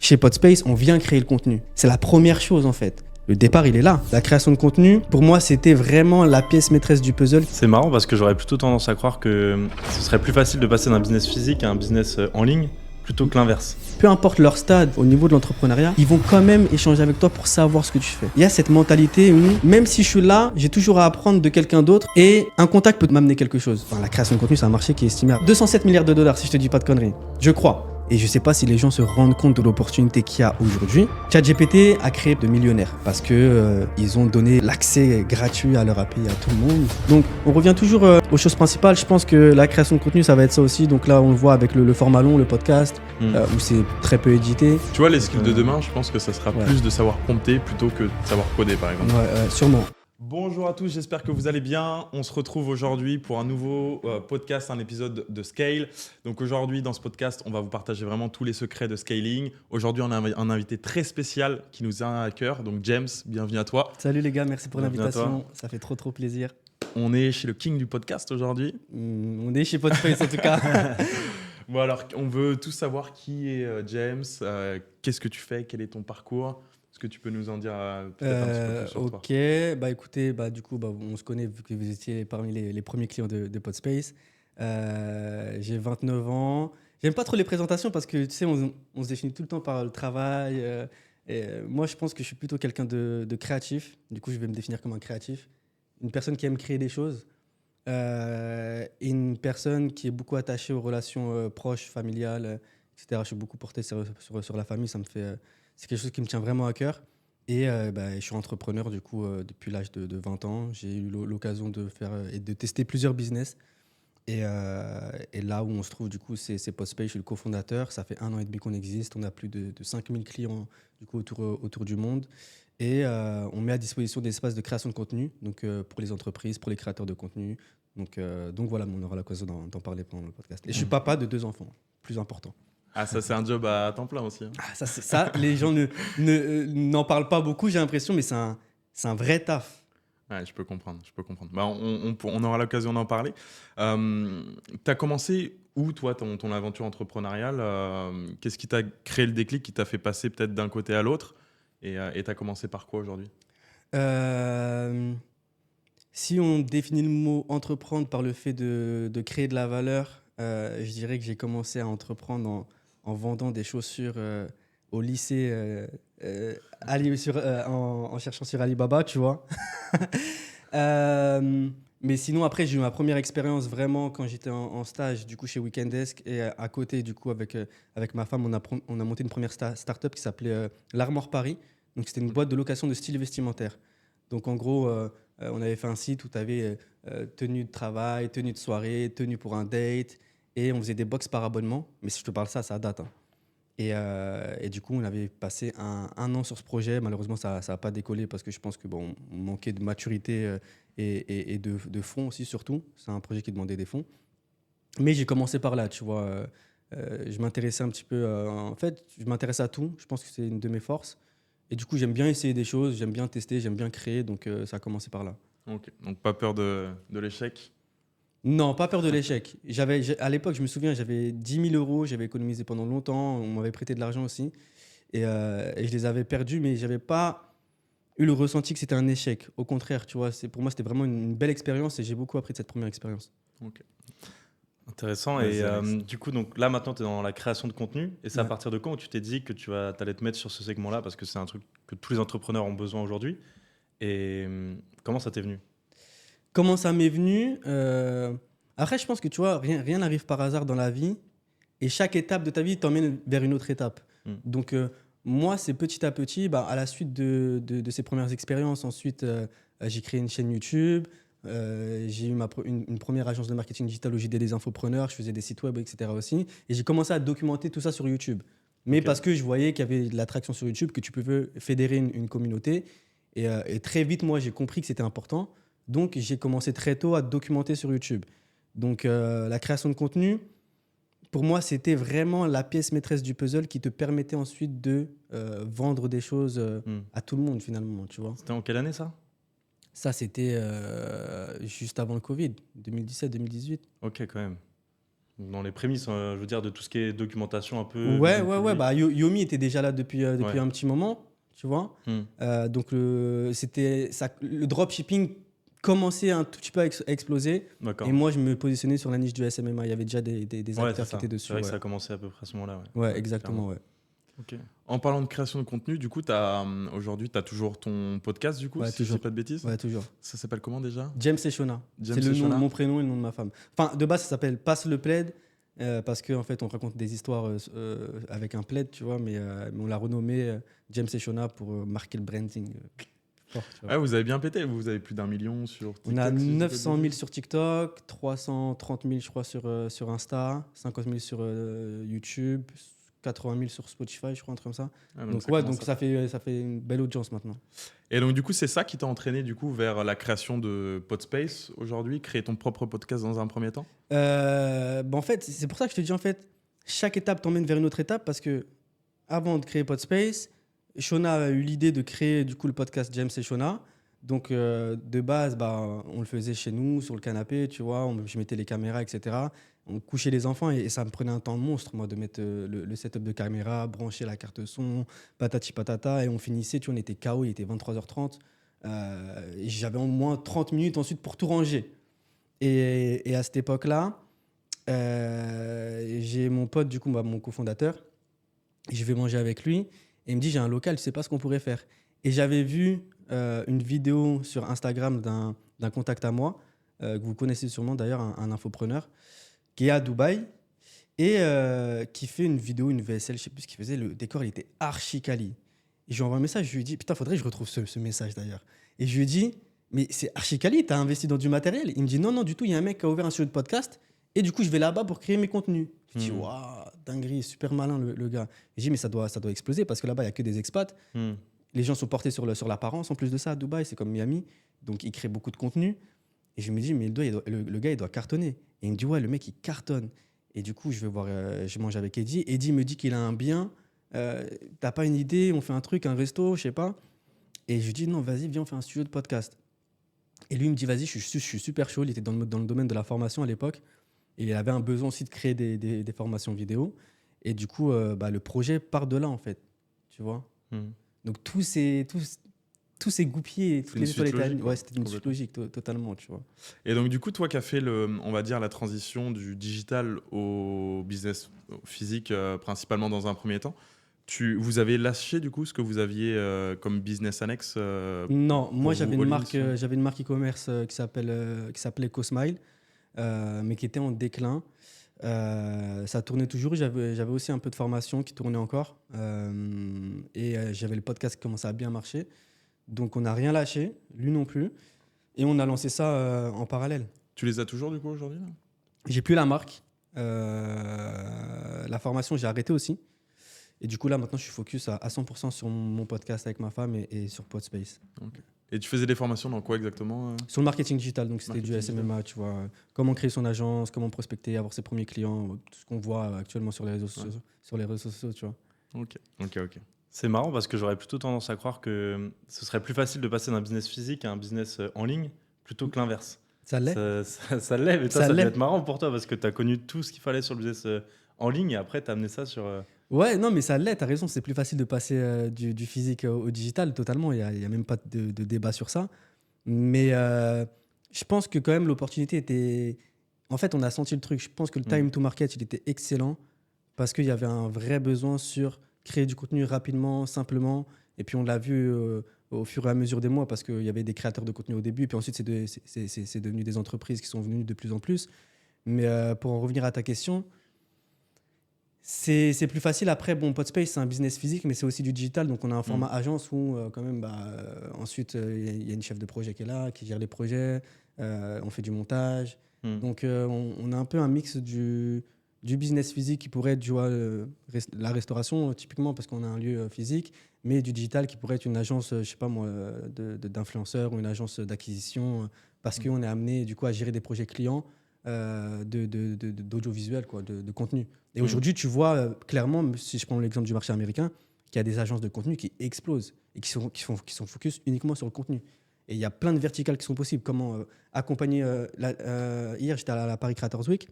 Chez Podspace, on vient créer le contenu. C'est la première chose en fait. Le départ, il est là. La création de contenu, pour moi, c'était vraiment la pièce maîtresse du puzzle. C'est marrant parce que j'aurais plutôt tendance à croire que ce serait plus facile de passer d'un business physique à un business en ligne plutôt que l'inverse. Peu importe leur stade au niveau de l'entrepreneuriat, ils vont quand même échanger avec toi pour savoir ce que tu fais. Il y a cette mentalité où, même si je suis là, j'ai toujours à apprendre de quelqu'un d'autre et un contact peut m'amener quelque chose. Enfin, la création de contenu, c'est un marché qui est estimé à 207 milliards de dollars, si je te dis pas de conneries. Je crois. Et je sais pas si les gens se rendent compte de l'opportunité qu'il y a aujourd'hui. ChatGPT a créé de millionnaires parce que ils ont donné l'accès gratuit à leur API à tout le monde. Donc on revient toujours aux choses principales. Je pense que la création de contenu, ça va être ça aussi. Donc là, on le voit avec le format long, le podcast, où c'est très peu édité. Tu vois, les skills de demain, je pense que ça sera plus de savoir prompter plutôt que de savoir coder, par exemple. Ouais, sûrement. Bonjour à tous, j'espère que vous allez bien. On se retrouve aujourd'hui pour un nouveau podcast, un épisode de Scale. Donc aujourd'hui, dans ce podcast, on va vous partager vraiment tous les secrets de scaling. Aujourd'hui, on a un invité très spécial qui nous a à cœur. Donc James, bienvenue à toi. Salut les gars, merci pour Bienvenue l'invitation. Ça fait trop plaisir. On est chez le king du podcast aujourd'hui. On est chez Podspace en tout cas. Bon alors, on veut tous savoir qui est James, qu'est-ce que tu fais, quel est ton parcours. Est-ce que tu peux nous en dire peut-être un petit peu plus sur toi? Ok, écoutez, du coup, on se connaît vu que vous étiez parmi les premiers clients de Podspace. J'ai 29 ans. J'aime pas trop les présentations parce que tu sais, on se définit tout le temps par le travail. Moi, je pense que je suis plutôt quelqu'un de créatif. Du coup, je vais me définir comme un créatif. Une personne qui aime créer des choses. Et une personne qui est beaucoup attachée aux relations proches, familiales, etc. Je suis beaucoup porté sur la famille. C'est quelque chose qui me tient vraiment à cœur. Et je suis entrepreneur du coup depuis l'âge de 20 ans. J'ai eu l'occasion de faire et de tester plusieurs business. Et là où on se trouve du coup, c'est Podspace. Je suis le cofondateur. Ça fait 1 an et demi qu'on existe. On a plus de 5000 clients du coup autour du monde. Et on met à disposition des espaces de création de contenu, donc pour les entreprises, pour les créateurs de contenu. Donc voilà, on aura l'occasion d'en parler pendant le podcast. Et je suis papa de 2 enfants, plus important. Ah, ça c'est un job à temps plein aussi. Hein. Ah, ça, les gens n'en parlent pas beaucoup, j'ai l'impression, mais c'est un vrai taf. Ouais, je peux comprendre. Bah, on aura l'occasion d'en parler. Tu as commencé où, toi, ton aventure entrepreneuriale qu'est-ce qui t'a créé le déclic, qui t'a fait passer peut-être d'un côté à l'autre? Et tu as commencé par quoi aujourd'hui? Si on définit le mot entreprendre par le fait de créer de la valeur, je dirais que j'ai commencé à entreprendre en vendant des chaussures au lycée, en cherchant sur Alibaba, tu vois. Mais sinon, après, j'ai eu ma première expérience vraiment quand j'étais en stage du coup, chez Weekendesk. Et à côté, du coup, avec ma femme, on a monté une première start-up qui s'appelait l'Armor Paris. Donc, c'était une boîte de location de style vestimentaire. Donc, en gros, on avait fait un site où tu avais tenue de travail, tenue de soirée, tenue pour un date. Et on faisait des box par abonnement. Mais si je te parle ça date. Hein. Et du coup, on avait passé un an sur ce projet. Malheureusement, ça n'a pas décollé parce que je pense que on manquait de maturité et de fonds aussi, surtout. C'est un projet qui demandait des fonds. Mais j'ai commencé par là, tu vois. Je m'intéressais un petit peu. En fait, je m'intéresse à tout. Je pense que c'est une de mes forces. Et du coup, j'aime bien essayer des choses, j'aime bien tester, j'aime bien créer. Donc, ça a commencé par là. Ok, donc pas peur de l'échec? Non, pas peur de l'échec. À l'époque, je me souviens, j'avais 10 000 euros, j'avais économisé pendant longtemps, on m'avait prêté de l'argent aussi. Et je les avais perdus, mais je n'avais pas eu le ressenti que c'était un échec. Au contraire, tu vois, pour moi, c'était vraiment une belle expérience et j'ai beaucoup appris de cette première expérience. Ok. Intéressant. Vas-y, Et Alex. du coup, donc, là maintenant, tu es dans la création de contenu. Et c'est à Ouais. partir de quand où tu t'es dit que tu allais te mettre sur ce segment-là? Parce que c'est un truc que tous les entrepreneurs ont besoin aujourd'hui. Et comment ça t'est venu? Comment ça m'est venu Après, je pense que tu vois, rien n'arrive par hasard dans la vie. Et chaque étape de ta vie t'emmène vers une autre étape. Donc, moi, c'est petit à petit, à la suite de ces premières expériences, ensuite, j'ai créé une chaîne YouTube. J'ai eu une première agence de marketing digital où j'aidais des infopreneurs, je faisais des sites web, etc. aussi. Et j'ai commencé à documenter tout ça sur YouTube. Mais parce que je voyais qu'il y avait de l'attraction sur YouTube, que tu pouvais fédérer une communauté. Et très vite, moi, j'ai compris que c'était important. Donc, j'ai commencé très tôt à documenter sur YouTube. Donc, la création de contenu, pour moi, c'était vraiment la pièce maîtresse du puzzle qui te permettait ensuite de vendre des choses à tout le monde, finalement, tu vois. C'était en quelle année ça? Ça, c'était juste avant le Covid, 2017-2018. Ok, quand même. Dans les prémices, je veux dire, de tout ce qui est documentation un peu. Ouais, vision ouais, ouais. publique. Bah, Yomi était déjà là depuis Ouais. un petit moment, tu vois. Donc, le dropshipping commençait un tout petit peu à exploser. D'accord. Et moi, je me positionnais sur la niche du SMMA. Il y avait déjà des Ouais, acteurs c'est qui ça. étaient dessus. C'est vrai que Ouais, ça a commencé à peu près à ce moment-là. ouais, Ouais, exactement. clairement. Ouais. Ok. En parlant de création de contenu, du coup, aujourd'hui, tu as toujours ton podcast, du coup, Ouais, si je dis toujours. pas de bêtises. Ouais, toujours. Ça s'appelle comment déjà? James et Shona. James C'est le et nom, Shona. mon prénom et le nom de ma femme. Enfin, de base, ça s'appelle Passe le plaid. Parce qu'en fait, on raconte des histoires avec un plaid, tu vois, mais on l'a renommé James et Shona pour marquer le branding fort, tu vois. Ouais, vous avez bien pété, vous avez plus d'1 million sur TikTok. On a si je dis pas de 900 000 bêtises. sur TikTok, 330 000, je crois, sur Insta, 50 000 sur YouTube, 80 000 sur Spotify, je crois, un truc comme ça. Ah, Donc, ça ouais, commence donc à- ça fait une belle audience maintenant. Et donc, du coup, c'est ça qui t'a entraîné du coup vers la création de Podspace aujourd'hui, créer ton propre podcast dans un premier temps? En fait, c'est pour ça que je te dis, en fait, chaque étape t'emmène vers une autre étape parce que avant de créer Podspace, Shona a eu l'idée de créer du coup le podcast James et Shona. Donc de base, on le faisait chez nous, sur le canapé, tu vois, je mettais les caméras, etc. On couchait les enfants et ça me prenait un temps monstre, moi, de mettre le setup de caméra, brancher la carte son, patati patata, et on finissait, tu vois, on était KO, il était 23h30. Et j'avais au moins 30 minutes ensuite pour tout ranger. Et à cette époque-là, j'ai mon pote, du coup, mon cofondateur, et je vais manger avec lui, et il me dit, j'ai un local, tu sais pas ce qu'on pourrait faire. Et j'avais vu une vidéo sur Instagram d'un contact à moi, que vous connaissez sûrement d'ailleurs, un infopreneur, qui est à Dubaï, et qui fait une vidéo, une VSL, je sais plus ce qu'il faisait, le décor, il était archi quali. Et je lui envoie un message, je lui dis, putain, faudrait que je retrouve ce message d'ailleurs. Et je lui dis, mais c'est archi quali, t'as investi dans du matériel? Il me dit, non, non, du tout, il y a un mec qui a ouvert un studio de podcast, et du coup, je vais là-bas pour créer mes contenus. Je dis, waouh, dinguerie, super malin le gars. Et je dis, mais ça doit exploser, parce que là-bas, il n'y a que des expats. Les gens sont portés sur l'apparence, en plus de ça, à Dubaï, c'est comme Miami, donc il crée beaucoup de contenu. Et je me dis, mais le gars, il doit cartonner. Et il me dit, ouais, le mec, il cartonne. Et du coup, je mange avec Eddie. Eddie me dit qu'il a un bien. T'as pas une idée? On fait un truc, un resto, je sais pas. Et je lui dis, non, vas-y, viens, on fait un studio de podcast. Et lui, il me dit, vas-y, je suis super chaud. Il était dans le domaine de la formation à l'époque. Et il avait un besoin aussi de créer des formations vidéo. Et du coup, le projet part de là, en fait. Tu vois? Donc, tout s'est goupillé. Toutes une les suite étoiles étaient logique, alignées. quoi. Ouais, c'était une suite Complètement. logique, totalement, tu vois. Et donc, du coup, toi qui as fait, on va dire, la transition du digital au business physique, principalement dans un premier temps, vous avez lâché, du coup, ce que vous aviez comme business annexe Non, moi vous, all in sur- j'avais une marque e-commerce qui s'appelait CoSmile, mais qui était en déclin. Ça tournait toujours. J'avais aussi un peu de formation qui tournait encore. J'avais le podcast qui commençait à bien marcher. Donc on n'a rien lâché, lui non plus. Et on a lancé ça en parallèle. Tu les as toujours, du coup, aujourd'hui là? J'ai plus la marque. La formation, j'ai arrêté aussi. Et du coup, là, maintenant, je suis focus à 100% sur mon podcast avec ma femme et sur Podspace. Et tu faisais des formations dans quoi exactement Sur le marketing digital, donc c'était du Marketing SMMA, tu vois. Comment créer son agence, comment prospecter, avoir ses premiers clients, tout ce qu'on voit actuellement sur les réseaux sociaux, tu vois. Ok. C'est marrant parce que j'aurais plutôt tendance à croire que ce serait plus facile de passer d'un business physique à un business en ligne plutôt que l'inverse. Ça l'est. Ça l'est, mais toi, Ça ça l'est. devait être marrant pour toi parce que tu as connu tout ce qu'il fallait sur le business en ligne et après tu as amené ça sur. Ouais, non, mais ça l'est, t'as raison, c'est plus facile de passer du physique au digital, totalement, il n'y a même pas de débat sur ça. Mais je pense que quand même l'opportunité était... En fait, on a senti le truc, je pense que le time to market, il était excellent parce qu'il y avait un vrai besoin sur créer du contenu rapidement, simplement, et puis on l'a vu au fur et à mesure des mois parce qu'il y avait des créateurs de contenu au début, puis ensuite c'est devenu des entreprises qui sont venues de plus en plus. Mais pour en revenir à ta question... C'est plus facile. Après, bon, Podspace, c'est un business physique, mais c'est aussi du digital. Donc, on a un format agence où, quand même, ensuite, il y a une chef de projet qui est là, qui gère les projets. On fait du montage. Donc, on a un peu un mix du business physique qui pourrait être la restauration, typiquement, parce qu'on a un lieu physique, mais du digital qui pourrait être une agence, je sais pas moi, d'influenceurs ou une agence d'acquisition, parce qu'on est amené, du coup, à gérer des projets clients. D'audiovisuel, quoi, de contenu. Et aujourd'hui, tu vois clairement, si je prends l'exemple du marché américain, qu'il y a des agences de contenu qui explosent et qui sont focus uniquement sur le contenu. Et il y a plein de verticales qui sont possibles. Comment accompagner... hier, j'étais à la Paris Creators Week.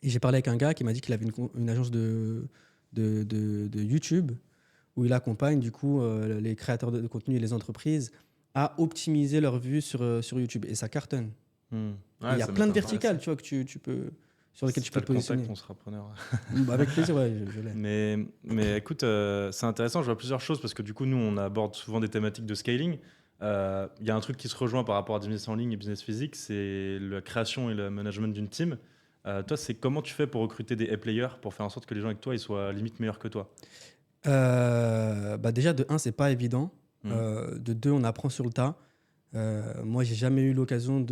Et j'ai parlé avec un gars qui m'a dit qu'il avait une agence de YouTube où il accompagne du coup les créateurs de contenu et les entreprises à optimiser leurs vues sur YouTube. Et ça cartonne. Hmm. Et il y a plein de verticales, tu vois, que tu peux, sur lesquelles tu peux te positionner. Contact, on sera preneur. Avec plaisir, ouais, je l'ai. Mais écoute, c'est intéressant, je vois plusieurs choses parce que du coup, nous, on aborde souvent des thématiques de scaling. Il y a un truc qui se rejoint par rapport à business en ligne et business physique, c'est la création et le management d'une team. Toi, c'est comment tu fais pour recruter des A-players pour faire en sorte que les gens avec toi ils soient limite meilleurs que toi? Déjà, de un, c'est pas évident. De deux, on apprend sur le tas. Moi, j'ai jamais eu l'occasion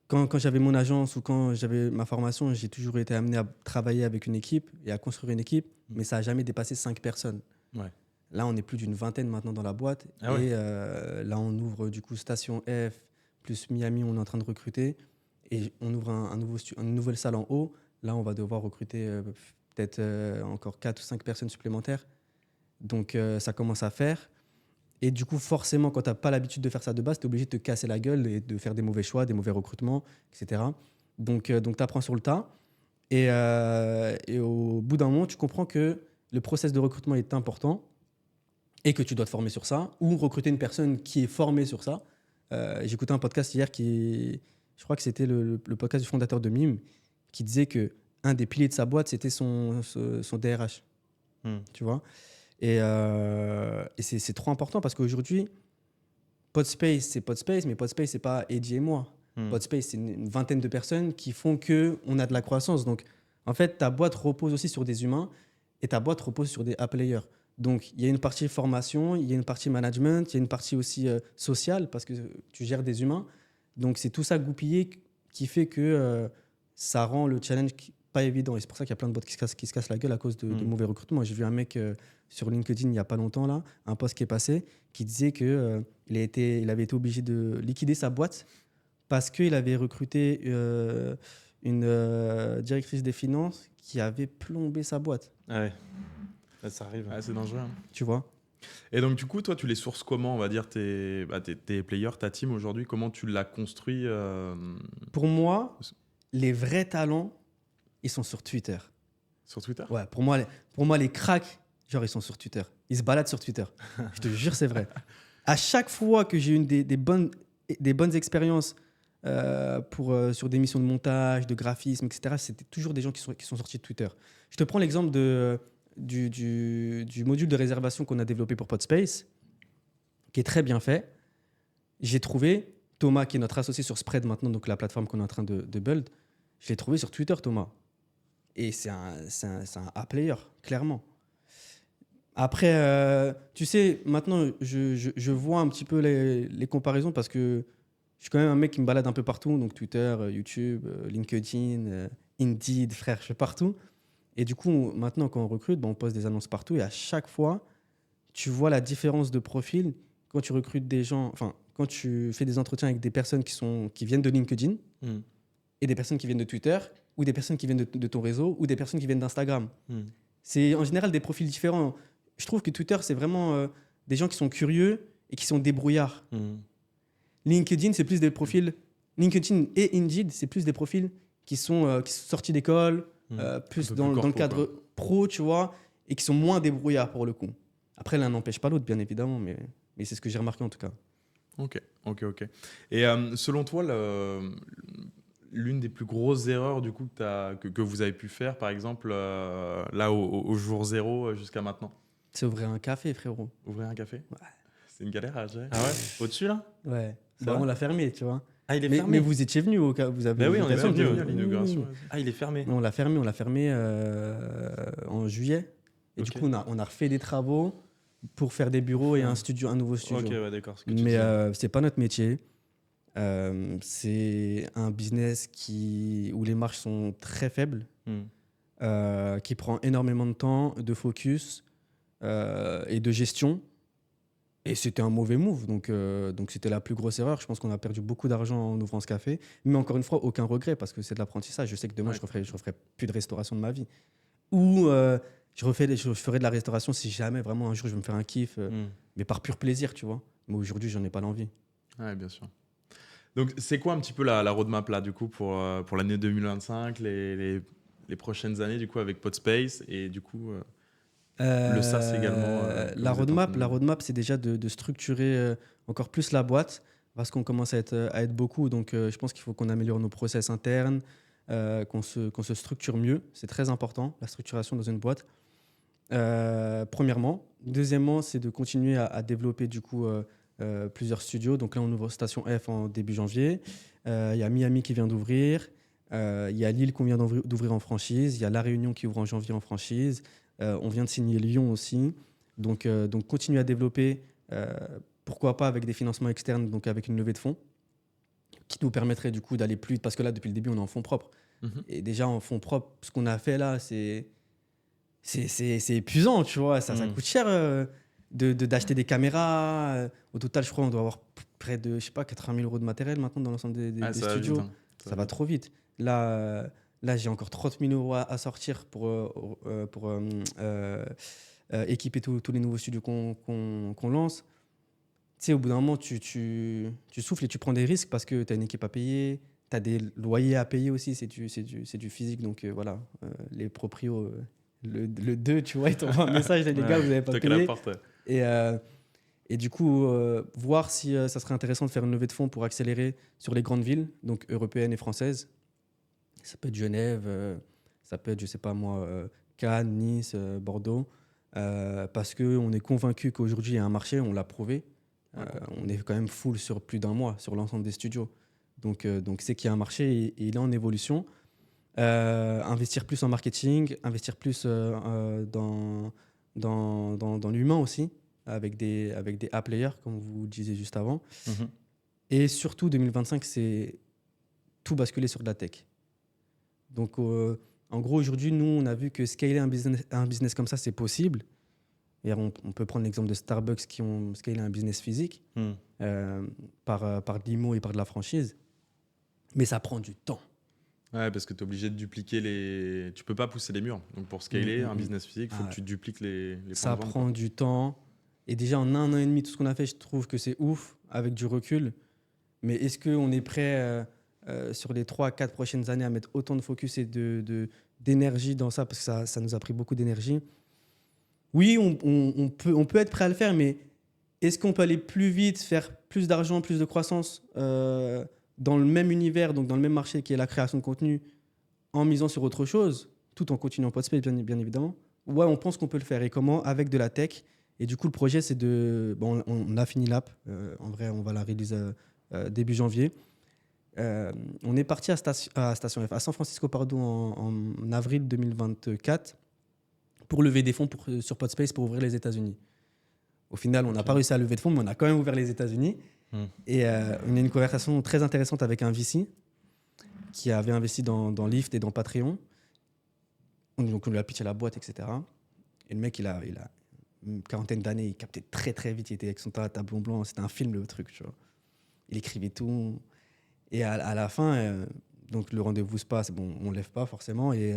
Quand j'avais mon agence ou quand j'avais ma formation, j'ai toujours été amené à travailler avec une équipe et à construire une équipe, mais ça n'a jamais dépassé 5 personnes. Ouais. Là, on est plus d'une vingtaine maintenant dans la boîte. Ah ouais. Et là, on ouvre du coup Station F plus Miami, on est en train de recruter. Et on ouvre une nouvelle salle en haut. Là, on va devoir recruter peut-être encore 4 ou 5 personnes supplémentaires. Donc, ça commence à faire. Et du coup, forcément, quand tu n'as pas l'habitude de faire ça de base, tu es obligé de te casser la gueule et de faire des mauvais choix, des mauvais recrutements, etc. Donc tu apprends sur le tas. Et au bout d'un moment, tu comprends que le process de recrutement est important et que tu dois te former sur ça ou recruter une personne qui est formée sur ça. J'écoutais un podcast hier je crois que c'était le podcast du fondateur de Mime, qui disait qu'un des piliers de sa boîte, c'était son DRH. Tu vois. Et c'est trop important parce qu'aujourd'hui, Podspace, c'est Podspace, mais Podspace, c'est pas Eddie et moi. Podspace, c'est une vingtaine de personnes qui font qu'on a de la croissance. Donc, en fait, ta boîte repose aussi sur des humains et ta boîte repose sur des A-players. Donc, il y a une partie formation, il y a une partie management, il y a une partie aussi sociale parce que tu gères des humains. Donc, c'est tout ça goupillé qui fait que ça rend le challenge pas évident. Et c'est pour ça qu'il y a plein de boîtes qui se cassent la gueule à cause de mauvais recrutements. J'ai vu un mec sur LinkedIn il n'y a pas longtemps, là, un post qui est passé, qui disait qu'il avait été obligé de liquider sa boîte parce qu'il avait recruté une directrice des finances qui avait plombé sa boîte. Ah ouais. Ça arrive. Ah, c'est dangereux. Hein. Tu vois. Et donc, du coup, toi, tu les sources comment? On va dire tes players, ta team aujourd'hui, comment tu l'as construit Pour moi, les vrais talents, ils sont sur Twitter. Sur Twitter? Ouais, pour moi, les cracks, genre, ils sont sur Twitter. Ils se baladent sur Twitter. Je te jure, c'est vrai. À chaque fois que j'ai eu des bonnes expériences sur des missions de montage, de graphisme, etc., c'était toujours des gens qui sont sortis de Twitter. Je te prends l'exemple du module de réservation qu'on a développé pour Podspace, qui est très bien fait. J'ai trouvé Thomas, qui est notre associé sur Spread maintenant, donc la plateforme qu'on est en train de build. Je l'ai trouvé sur Twitter, Thomas. Et c'est un A-player, clairement. Après, tu sais, maintenant, je vois un petit peu les comparaisons parce que je suis quand même un mec qui me balade un peu partout, donc Twitter, YouTube, LinkedIn, Indeed, frère, je suis partout. Et du coup, maintenant, quand on recrute, on poste des annonces partout et à chaque fois, tu vois la différence de profil quand tu recrutes des gens, enfin, quand tu fais des entretiens avec des personnes qui viennent de LinkedIn et des personnes qui viennent de Twitter ou des personnes qui viennent de ton réseau ou des personnes qui viennent d'Instagram. C'est en général des profils différents. Je trouve que Twitter, c'est vraiment des gens qui sont curieux et qui sont débrouillards. LinkedIn, c'est plus des profils... LinkedIn et Indeed, c'est plus des profils qui sont sortis d'école, plus dans le cadre pro, tu vois, et qui sont moins débrouillards pour le coup. Après, l'un n'empêche pas l'autre, bien évidemment, mais c'est ce que j'ai remarqué en tout cas. Ok. Et selon toi, l'une des plus grosses erreurs du coup que vous avez pu faire, par exemple, là au jour zéro jusqu'à maintenant? C'est ouvrir un café, frérot. Ouvrir un café? Ouais. C'est une galère à gérer. Ah ouais. Au-dessus là? Ouais. Vrai On l'a fermé, tu vois. Ah, il est Mais fermé. vous étiez venu au cas. Vous avez Bah oui, on est Bien venu sûr, à l'inauguration. Ah, il est fermé. On l'a fermé en juillet. Et du Ok. coup, on a refait des travaux pour faire des bureaux et un nouveau studio. Ok, ouais, d'accord. ce que tu Mais disais. c'est pas notre métier. C'est un business où les marges sont très faibles, qui prend énormément de temps, de focus et de gestion. Et c'était un mauvais move. Donc c'était la plus grosse erreur. Je pense qu'on a perdu beaucoup d'argent en ouvrant ce café. Mais encore une fois, aucun regret parce que c'est de l'apprentissage. Je sais que demain, je referai plus de restauration de ma vie. Ou je ferai de la restauration si jamais vraiment un jour je vais me faire un kiff, mais par pur plaisir, tu vois. Mais aujourd'hui, j'en ai pas l'envie. Ouais, bien sûr. Donc, c'est quoi un petit peu la roadmap là, du coup, pour l'année 2025, les prochaines années, du coup, avec Podspace et du coup, le SaaS également que La vous êtes en train roadmap, c'est déjà de structurer encore plus la boîte parce qu'on commence à être beaucoup. Donc, je pense qu'il faut qu'on améliore nos process internes, qu'on se structure mieux. C'est très important, la structuration dans une boîte. Premièrement. Deuxièmement, c'est de continuer à développer du coup plusieurs studios. Donc là, on ouvre Station F en début janvier. Il y a Miami qui vient d'ouvrir. Il y a Lille qu'on vient d'ouvrir en franchise. Il y a La Réunion qui ouvre en janvier en franchise. On vient de signer Lyon aussi. Donc continuer à développer, pourquoi pas avec des financements externes, donc avec une levée de fonds, qui nous permettrait du coup d'aller plus vite. Parce que là, depuis le début, on est en fonds propres. Mhm. Et déjà, en fonds propres, ce qu'on a fait là, c'est épuisant, tu vois. Ça coûte cher d'acheter des caméras. Au total, je crois on doit avoir près de, je sais pas, 80 000 euros de matériel maintenant dans l'ensemble des Ça va studios. vite, hein. Ça va trop vite. Là j'ai encore 30 000 euros à sortir pour équiper tous les nouveaux studios qu'on lance. Tu sais, au bout d'un moment, tu souffles et tu prends des risques parce que tu as une équipe à payer, tu as des loyers à payer aussi, c'est du physique. Donc voilà, les proprios, le 2, tu vois, ils t'envoient un message, là, les gars, vous n'avez pas toquer à la payé. porte, ouais. Et du coup, voir si ça serait intéressant de faire une levée de fonds pour accélérer sur les grandes villes, donc européennes et françaises. Ça peut être Genève, ça peut être, je sais pas moi, Cannes, Nice, Bordeaux, parce qu'on est convaincu qu'aujourd'hui, il y a un marché, on l'a prouvé. On est quand même full sur plus d'un mois, sur l'ensemble des studios. Donc c'est qu'il y a un marché et il est en évolution. Investir plus en marketing, investir plus dans l'humain aussi, avec des A-players, comme vous disiez juste avant. Mhm. Et surtout, 2025, c'est tout basculer sur de la tech. Donc, en gros, aujourd'hui, nous, on a vu que scaler un business comme ça, c'est possible. Et on peut prendre l'exemple de Starbucks qui ont scalé un business physique par de l'IMO et par de la franchise. Mais ça prend du temps. Ouais, parce que tu es obligé de dupliquer les. Tu peux pas pousser les murs. Donc pour scaler un business physique, il faut que tu dupliques les points Ça de vente, prend quoi. du temps. Et déjà, en un an et demi, tout ce qu'on a fait, je trouve que c'est ouf avec du recul. Mais est-ce qu'on est prêt sur les 3-4 prochaines années à mettre autant de focus et d'énergie dans ça? Parce que ça nous a pris beaucoup d'énergie. Oui, on peut être prêt à le faire, mais est-ce qu'on peut aller plus vite, faire plus d'argent, plus de croissance dans le même univers, donc dans le même marché qui est la création de contenu, en misant sur autre chose, tout en continuant Podspace, bien évidemment? Ouais, on pense qu'on peut le faire. Et comment? Avec de la tech. Et du coup, le projet, c'est de... Bon, on a fini l'app. En vrai, on va la réaliser début janvier. On est parti à Station F, à San Francisco, pardon, en avril 2024 pour lever des fonds sur Podspace pour ouvrir les États-Unis. Au final, on n'a pas réussi à lever de fonds, mais on a quand même ouvert les États-Unis. Et on a eu une conversation très intéressante avec un VC qui avait investi dans Lyft et dans Patreon. Donc on lui a pitché la boîte, etc. Et le mec, il a une quarantaine d'années, il captait très très vite, il était avec son tableau blanc, c'était un film le truc, tu vois. Il écrivait tout. Et à la fin, donc le rendez-vous se passe, bon, on ne lève pas forcément, et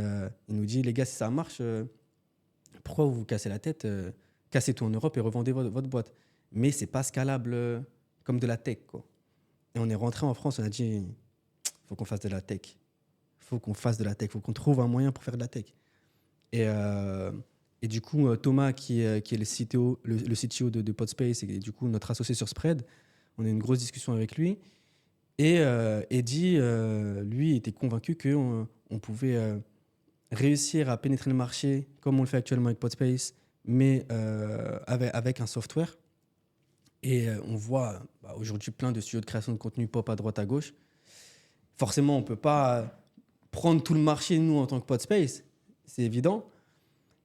il nous dit, les gars, si ça marche, pourquoi vous vous cassez la tête? Cassez tout en Europe et revendez votre boîte. Mais c'est pas scalable comme de la tech, quoi. Et on est rentré en France, on a dit, faut qu'on fasse de la tech. Faut qu'on fasse de la tech, faut qu'on trouve un moyen pour faire de la tech. Et du coup, Thomas, qui est le CTO de Podspace, et du coup notre associé sur Spread, on a eu une grosse discussion avec lui. Et Eddie, lui, était convaincu qu'on pouvait réussir à pénétrer le marché comme on le fait actuellement avec Podspace, mais avec un software. Et on voit aujourd'hui plein de studios de création de contenu pop à droite à gauche. Forcément, on ne peut pas prendre tout le marché, nous, en tant que Podspace. C'est évident.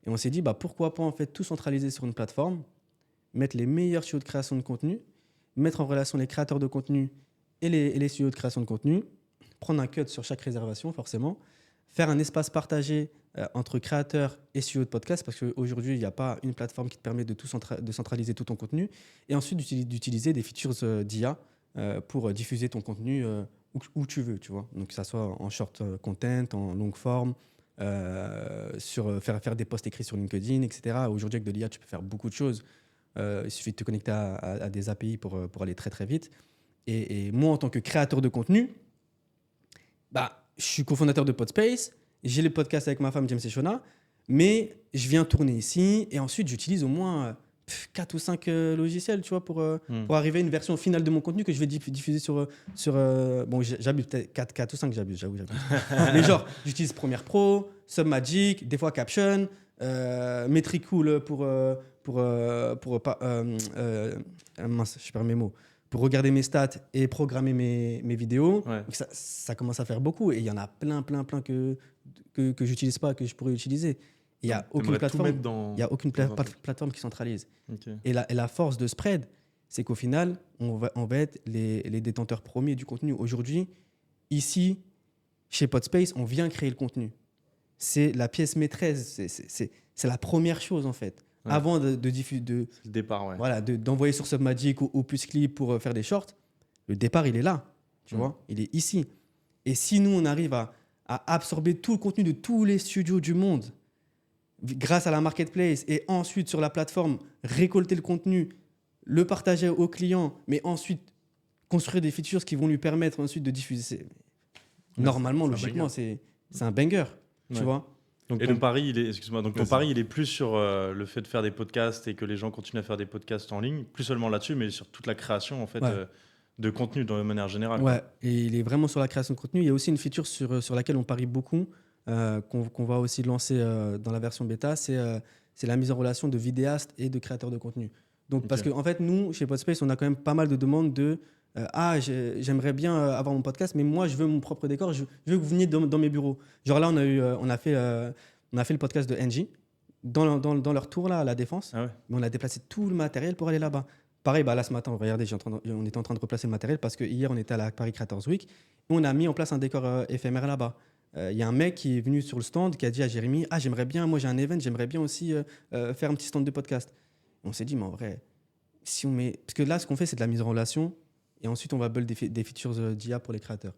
Et on s'est dit, pourquoi pas en fait tout centraliser sur une plateforme, mettre les meilleurs studios de création de contenu, mettre en relation les créateurs de contenu et les studios de création de contenu, prendre un cut sur chaque réservation, forcément, faire un espace partagé entre créateurs et studios de podcast, parce qu'aujourd'hui, il n'y a pas une plateforme qui te permet de centraliser tout ton contenu, et ensuite d'utiliser des features d'IA pour diffuser ton contenu où tu veux, tu vois. Donc, que ça soit en short content, en longue forme, faire des posts écrits sur LinkedIn, etc. Aujourd'hui, avec de l'IA, tu peux faire beaucoup de choses. Il suffit de te connecter à des API pour aller très, très vite. Et moi, en tant que créateur de contenu, bah, je suis cofondateur de Podspace, j'ai le podcast avec ma femme James et Shona, mais je viens tourner ici et ensuite j'utilise au moins 4 ou 5 logiciels, tu vois, pour arriver à une version finale de mon contenu que je vais diffuser bon, j'abuse peut-être 4 ou 5, j'abuse. Mais genre, j'utilise Premiere Pro, Submagic, des fois Caption, Metricool mince, je perds mes mots, pour regarder mes stats et programmer mes vidéos. Ouais. Donc ça commence à faire beaucoup et il y en a plein que j'utilise pas, que je pourrais utiliser. Il n'y a aucune plateforme, plateforme qui centralise. Ok. Et la force de Spread, c'est qu'au final, on va être les détenteurs premiers du contenu. Aujourd'hui, ici, chez Podspace, on vient créer le contenu. C'est la pièce maîtresse, c'est la première chose en fait. Ouais. Avant de diffuser, C'est le départ, ouais. voilà, d'envoyer sur Submagic ou Pusclip pour faire des shorts, le départ, il est là, tu vois, il est ici. Et si nous, on arrive à absorber tout le contenu de tous les studios du monde grâce à la marketplace et ensuite sur la plateforme, récolter le contenu, le partager aux clients, mais ensuite construire des features qui vont lui permettre ensuite de diffuser. Normalement, logiquement, c'est un banger, tu vois. Donc ton pari, il est plus sur le fait de faire des podcasts et que les gens continuent à faire des podcasts en ligne, plus seulement là-dessus, mais sur toute la création en fait de contenu de manière générale. Ouais, et il est vraiment sur la création de contenu. Il y a aussi une feature sur laquelle on parie beaucoup, qu'on va aussi lancer dans la version bêta, c'est la mise en relation de vidéastes et de créateurs de contenu. Donc, parce qu'en fait, nous, chez Podspace, on a quand même pas mal de demandes de j'aimerais bien avoir mon podcast, mais moi, je veux mon propre décor, je veux que vous veniez dans mes bureaux. Genre là, on a fait le podcast de Engie dans leur tour là, à la Défense, mais on a déplacé tout le matériel pour aller là-bas. Pareil, là ce matin, regardez, on était en train de replacer le matériel parce que hier, on était à la Paris Creators Week et on a mis en place un décor éphémère là-bas. Il y a un mec qui est venu sur le stand qui a dit à Jérémy, j'aimerais bien, moi j'ai un event, j'aimerais bien aussi faire un petit stand de podcast. Et on s'est dit, mais en vrai, si on met... Parce que là, ce qu'on fait, c'est de la mise en relation et ensuite, on va build des features d'IA pour les créateurs.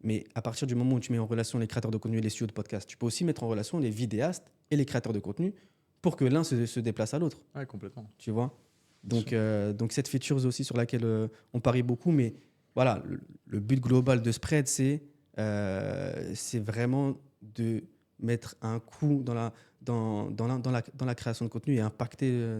Mais à partir du moment où tu mets en relation les créateurs de contenu et les studios de podcast, tu peux aussi mettre en relation les vidéastes et les créateurs de contenu pour que l'un se déplace à l'autre. Ouais, complètement. Tu vois ? Donc cette feature aussi sur laquelle on parie beaucoup, mais voilà, le but global de Spread, c'est vraiment de mettre un coup dans la création de contenu et impacter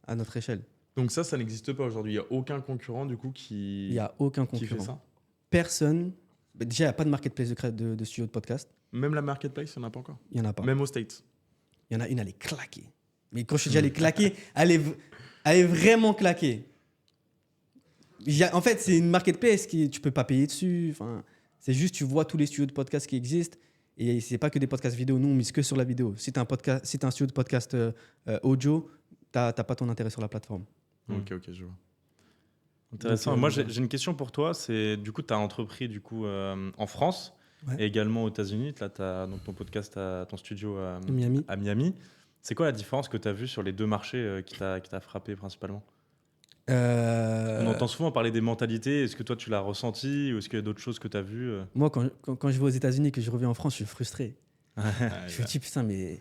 à notre échelle. Donc ça n'existe pas aujourd'hui. Il n'y a aucun concurrent du coup qui... Il n'y a aucun qui concurrent. fait ça. Personne. Déjà, il n'y a pas de marketplace de studio de podcast. Même la marketplace, il n'y en a pas encore. Il n'y en a pas. Même aux States. Il y en a une, elle est claquée. Mais quand je te dis elle est claquée, elle est vraiment claquée. En fait, c'est une marketplace tu ne peux pas payer dessus. Enfin, c'est juste, tu vois tous les studios de podcast qui existent. Et ce n'est pas que des podcasts vidéo. Nous, on mise que sur la vidéo. Si tu as un studio de podcast audio, tu n'as pas ton intérêt sur la plateforme. Ok, je vois. Intéressant. Donc, moi, j'ai une question pour toi. C'est du coup, tu as entrepris en France et également aux États-Unis. Là, tu as ton podcast, ton studio à Miami. C'est quoi la différence que tu as vue sur les deux marchés qui t'a frappé principalement ? On entend souvent parler des mentalités. Est-ce que toi, tu l'as ressenti ou est-ce qu'il y a d'autres choses que tu as vues Moi, quand je vais aux États-Unis et que je reviens en France, je suis frustré. Je me dis, putain, mais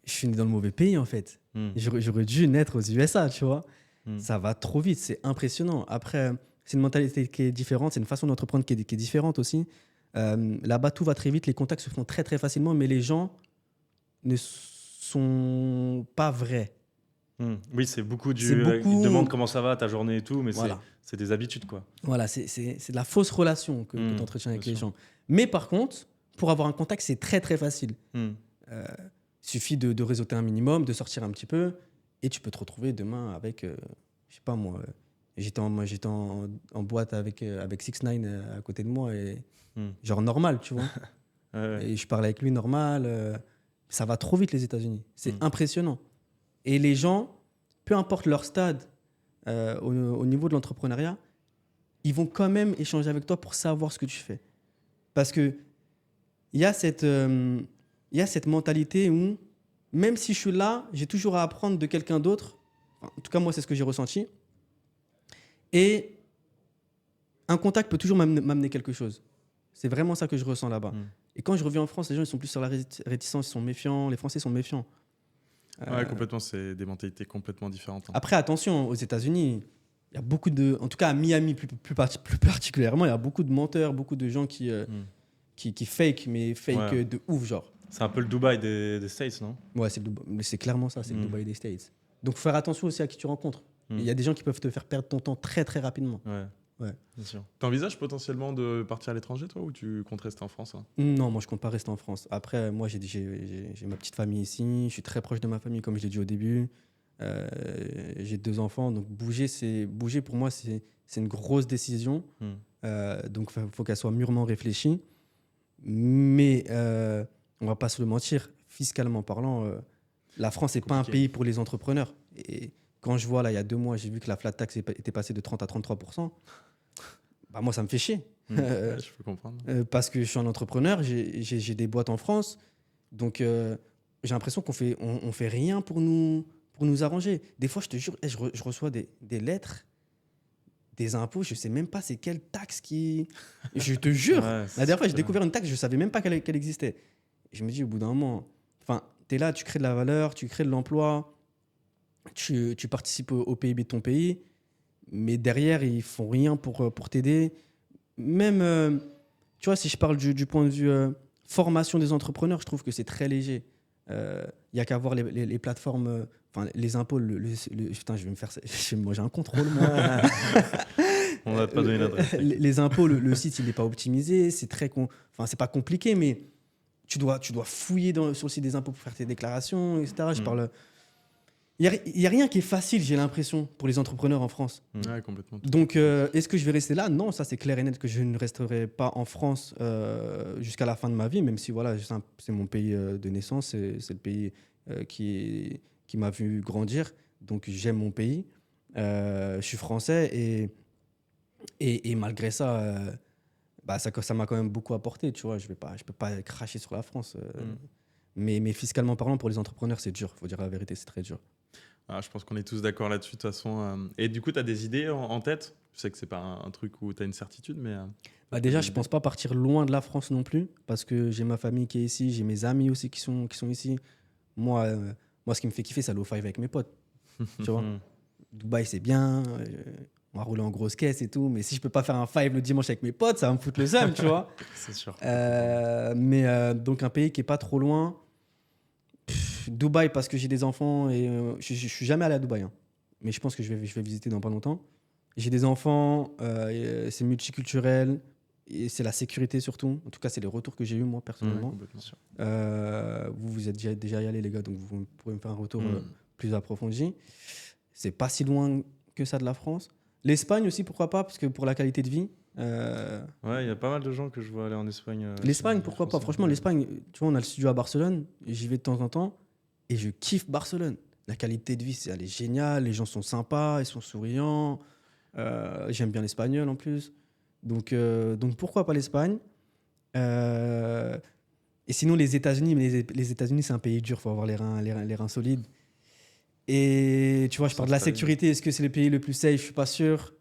je suis né dans le mauvais pays en fait. J'aurais dû naître aux USA, tu vois. Ça va trop vite, c'est impressionnant. Après, c'est une mentalité qui est différente, c'est une façon d'entreprendre qui est différente aussi. Là-bas, tout va très vite, les contacts se font très très facilement, mais les gens ne sont pas vrais. Oui, c'est beaucoup Ils te demandent comment ça va, ta journée et tout, mais voilà. C'est des habitudes, quoi. Voilà, c'est de la fausse relation que tu entretiens avec les gens. Mais par contre, pour avoir un contact, c'est très très facile. Il suffit de réseauter un minimum, de sortir un petit peu, et tu peux te retrouver demain avec, je sais pas moi, j'étais en boîte avec 6ix9ine à côté de moi, et genre normal, tu vois. Et je parlais avec lui normal. Ça va trop vite les États-Unis, c'est impressionnant. Et les gens, peu importe leur stade au niveau de l'entrepreneuriat, ils vont quand même échanger avec toi pour savoir ce que tu fais. Parce qu'il y a cette mentalité où, même si je suis là, j'ai toujours à apprendre de quelqu'un d'autre. En tout cas, moi, c'est ce que j'ai ressenti. Et un contact peut toujours m'amener quelque chose. C'est vraiment ça que je ressens là-bas. Et quand je reviens en France, les gens ils sont plus sur la réticence, ils sont méfiants. Les Français sont méfiants. Ouais, complètement. C'est des mentalités complètement différentes. Après, attention, aux États-Unis, il y a beaucoup de, en tout cas à Miami plus particulièrement, il y a beaucoup de menteurs, beaucoup de gens qui fake, mais fake Ouais. de ouf, genre. C'est un peu le Dubaï des States, non? Ouais, mais c'est clairement ça, c'est le Dubaï des States. Donc, faut faire attention aussi à qui tu rencontres. Il y a des gens qui peuvent te faire perdre ton temps très, très rapidement. Ouais, bien sûr. T'envisages potentiellement de partir à l'étranger, toi, ou tu comptes rester en France hein? Non, moi, je compte pas rester en France. Après, moi, j'ai ma petite famille ici. Je suis très proche de ma famille, comme je l'ai dit au début. J'ai 2 enfants. Donc, bouger pour moi, c'est une grosse décision. Donc, il faut qu'elle soit mûrement réfléchie. Mais on va pas se le mentir, fiscalement parlant, la France n'est pas un pays pour les entrepreneurs. Et quand je vois, là, il y a 2 mois, j'ai vu que la flat tax était passée de 30 à 33%. Bah, moi, ça me fait chier. Ouais, je peux comprendre. Parce que je suis un entrepreneur, j'ai des boîtes en France. Donc, j'ai l'impression on fait rien pour nous arranger. Des fois, je te jure, je reçois des lettres, des impôts, je sais même pas c'est quelle taxe qui. Je te jure. Ouais, La dernière fois, j'ai super. découvert une taxe, je savais même pas qu'elle existait. Et je me dis, au bout d'un moment, enfin, tu es là, tu crées de la valeur, tu crées de l'emploi, tu participes au PIB de ton pays, mais derrière, ils font rien pour t'aider. Même, tu vois, si je parle du point de vue formation des entrepreneurs, je trouve que c'est très léger. Il n'y a qu'à voir les plateformes, enfin les impôts. Putain, je vais me manger un contrôle, moi. On va pas donner l'adresse. Les impôts, le site, il n'est pas optimisé. C'est enfin, c'est pas compliqué, mais tu dois fouiller sur le site des impôts pour faire tes déclarations, etc. Je parle. Il n'y a rien qui est facile, j'ai l'impression, pour les entrepreneurs en France. Ouais, complètement. Donc, est-ce que je vais rester là? Non, ça c'est clair et net que je ne resterai pas en France jusqu'à la fin de ma vie, même si voilà, c'est mon pays de naissance, c'est le pays qui m'a vu grandir. Donc, j'aime mon pays. Je suis français et malgré ça, bah, ça m'a quand même beaucoup apporté. Tu vois, je peux pas cracher sur la France. Mais fiscalement parlant, pour les entrepreneurs, c'est dur. Il faut dire la vérité, c'est très dur. Ah, je pense qu'on est tous d'accord là-dessus, de toute façon. Et du coup, tu as des idées en tête? Je sais que c'est pas un truc où tu as une certitude, mais. Bah déjà, je pense pas partir loin de la France non plus, parce que j'ai ma famille qui est ici, j'ai mes amis aussi qui sont ici. Moi, ce qui me fait kiffer, c'est aller au five avec mes potes. Tu vois, Dubaï, c'est bien, on va rouler en grosse caisse et tout, mais si je peux pas faire un five le dimanche avec mes potes, ça va me foutre le seum, tu vois. C'est sûr. Donc un pays qui est pas trop loin. Dubaï, parce que j'ai des enfants et je suis jamais allé à Dubaï, hein. Mais je pense que je vais visiter dans pas longtemps. J'ai des enfants, c'est multiculturel et c'est la sécurité surtout. En tout cas, c'est les retours que j'ai eu moi personnellement. Complètement. Vous êtes déjà y allés les gars, donc vous pourrez me faire un retour plus approfondi. C'est pas si loin que ça de la France. L'Espagne aussi, pourquoi pas, parce que pour la qualité de vie. Ouais, il y a pas mal de gens que je vois aller en Espagne. L'Espagne, pourquoi pas. Franchement, l'Espagne, tu vois, on a le studio à Barcelone, j'y vais de temps en temps et je kiffe Barcelone. La qualité de vie, elle est géniale, les gens sont sympas, ils sont souriants. J'aime bien l'espagnol en plus. Donc pourquoi pas l'Espagne. Et sinon, les États-Unis, mais les États-Unis, c'est un pays dur, il faut avoir les reins solides. Et tu vois, je parle de la sécurité. Est-ce que c'est le pays le plus safe? Je suis pas sûr.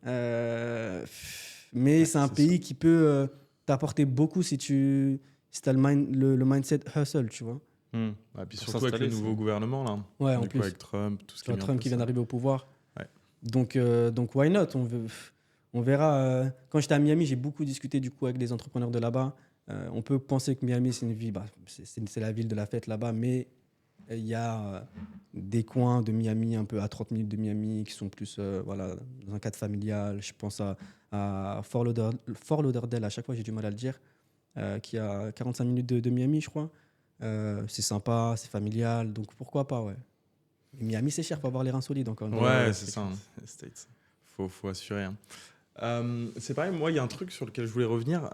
Mais c'est un pays qui peut t'apporter beaucoup si tu as le mindset hustle, tu vois. Et puis surtout avec le nouveau gouvernement là. Ouais, en du coup, plus. avec Trump, tout ce qui est Trump qui vient d'arriver au pouvoir. Ouais. Donc why not? On verra. Quand j'étais à Miami, j'ai beaucoup discuté du coup avec des entrepreneurs de là-bas. On peut penser que Miami, c'est une ville, c'est la ville de la fête là-bas, mais il y a des coins de Miami, un peu à 30 minutes de Miami, qui sont plus voilà, dans un cadre familial. Je pense à Fort Lauderdale, à chaque fois j'ai du mal à le dire, qui est à 45 minutes de Miami, je crois. C'est sympa, c'est familial, donc pourquoi pas, ouais. Mais Miami, c'est cher, faut avoir les reins solides encore. Ouais, c'est ça, hein, les States. Faut assurer. Hein. C'est pareil, moi, il y a un truc sur lequel je voulais revenir.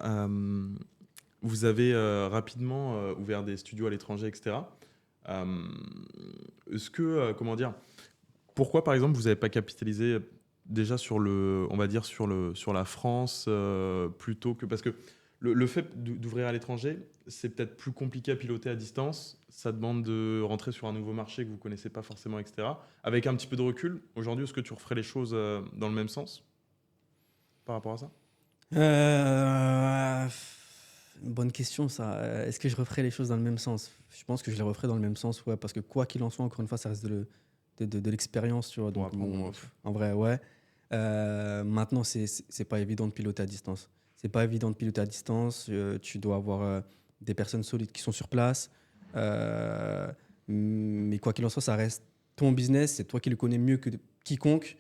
Vous avez rapidement ouvert des studios à l'étranger, etc. Est-ce que, comment dire, pourquoi par exemple vous n'avez pas capitalisé déjà sur sur la France plutôt que parce que le fait d'ouvrir à l'étranger, c'est peut-être plus compliqué à piloter à distance. Ça demande de rentrer sur un nouveau marché que vous connaissez pas forcément, etc. Avec un petit peu de recul, aujourd'hui, est-ce que tu referais les choses dans le même sens par rapport à ça? Bonne question, ça. Est-ce que je referais les choses dans le même sens? Je pense que je les referais dans le même sens, ouais, parce que quoi qu'il en soit, encore une fois, ça reste de l'expérience, tu vois. Donc, Bon, en vrai, ouais. Maintenant, c'est pas évident de piloter à distance. C'est pas évident de piloter à distance. Tu dois avoir des personnes solides qui sont sur place. Mais quoi qu'il en soit, ça reste ton business. C'est toi qui le connais mieux que quiconque.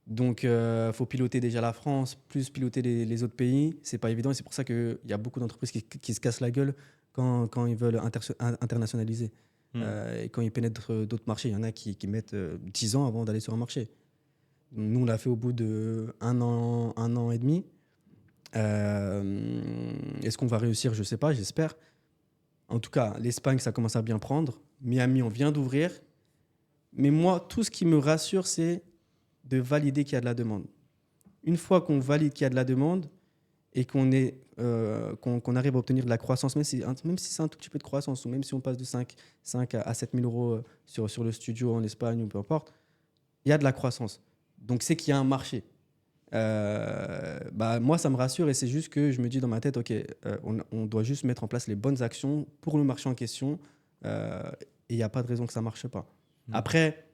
Donc, faut piloter déjà la France, plus piloter les autres pays. C'est pas évident. Et c'est pour ça qu'il y a beaucoup d'entreprises qui se cassent la gueule quand ils veulent internationaliser. Et quand ils pénètrent d'autres marchés. Il y en a qui mettent 10 ans avant d'aller sur un marché. Nous, on l'a fait au bout de un an et demi. Est-ce qu'on va réussir? Je ne sais pas, j'espère. En tout cas, l'Espagne, ça commence à bien prendre. Miami, on vient d'ouvrir. Mais moi, tout ce qui me rassure, c'est de valider qu'il y a de la demande. Une fois qu'on valide qu'il y a de la demande et qu'on arrive à obtenir de la croissance, même si c'est un tout petit peu de croissance, ou même si on passe de 5 à 7 000 euros sur le studio en Espagne ou peu importe, il y a de la croissance. Donc, c'est qu'il y a un marché. Moi, ça me rassure et c'est juste que je me dis dans ma tête, OK, on doit juste mettre en place les bonnes actions pour le marché en question et il n'y a pas de raison que ça ne marche pas. Après,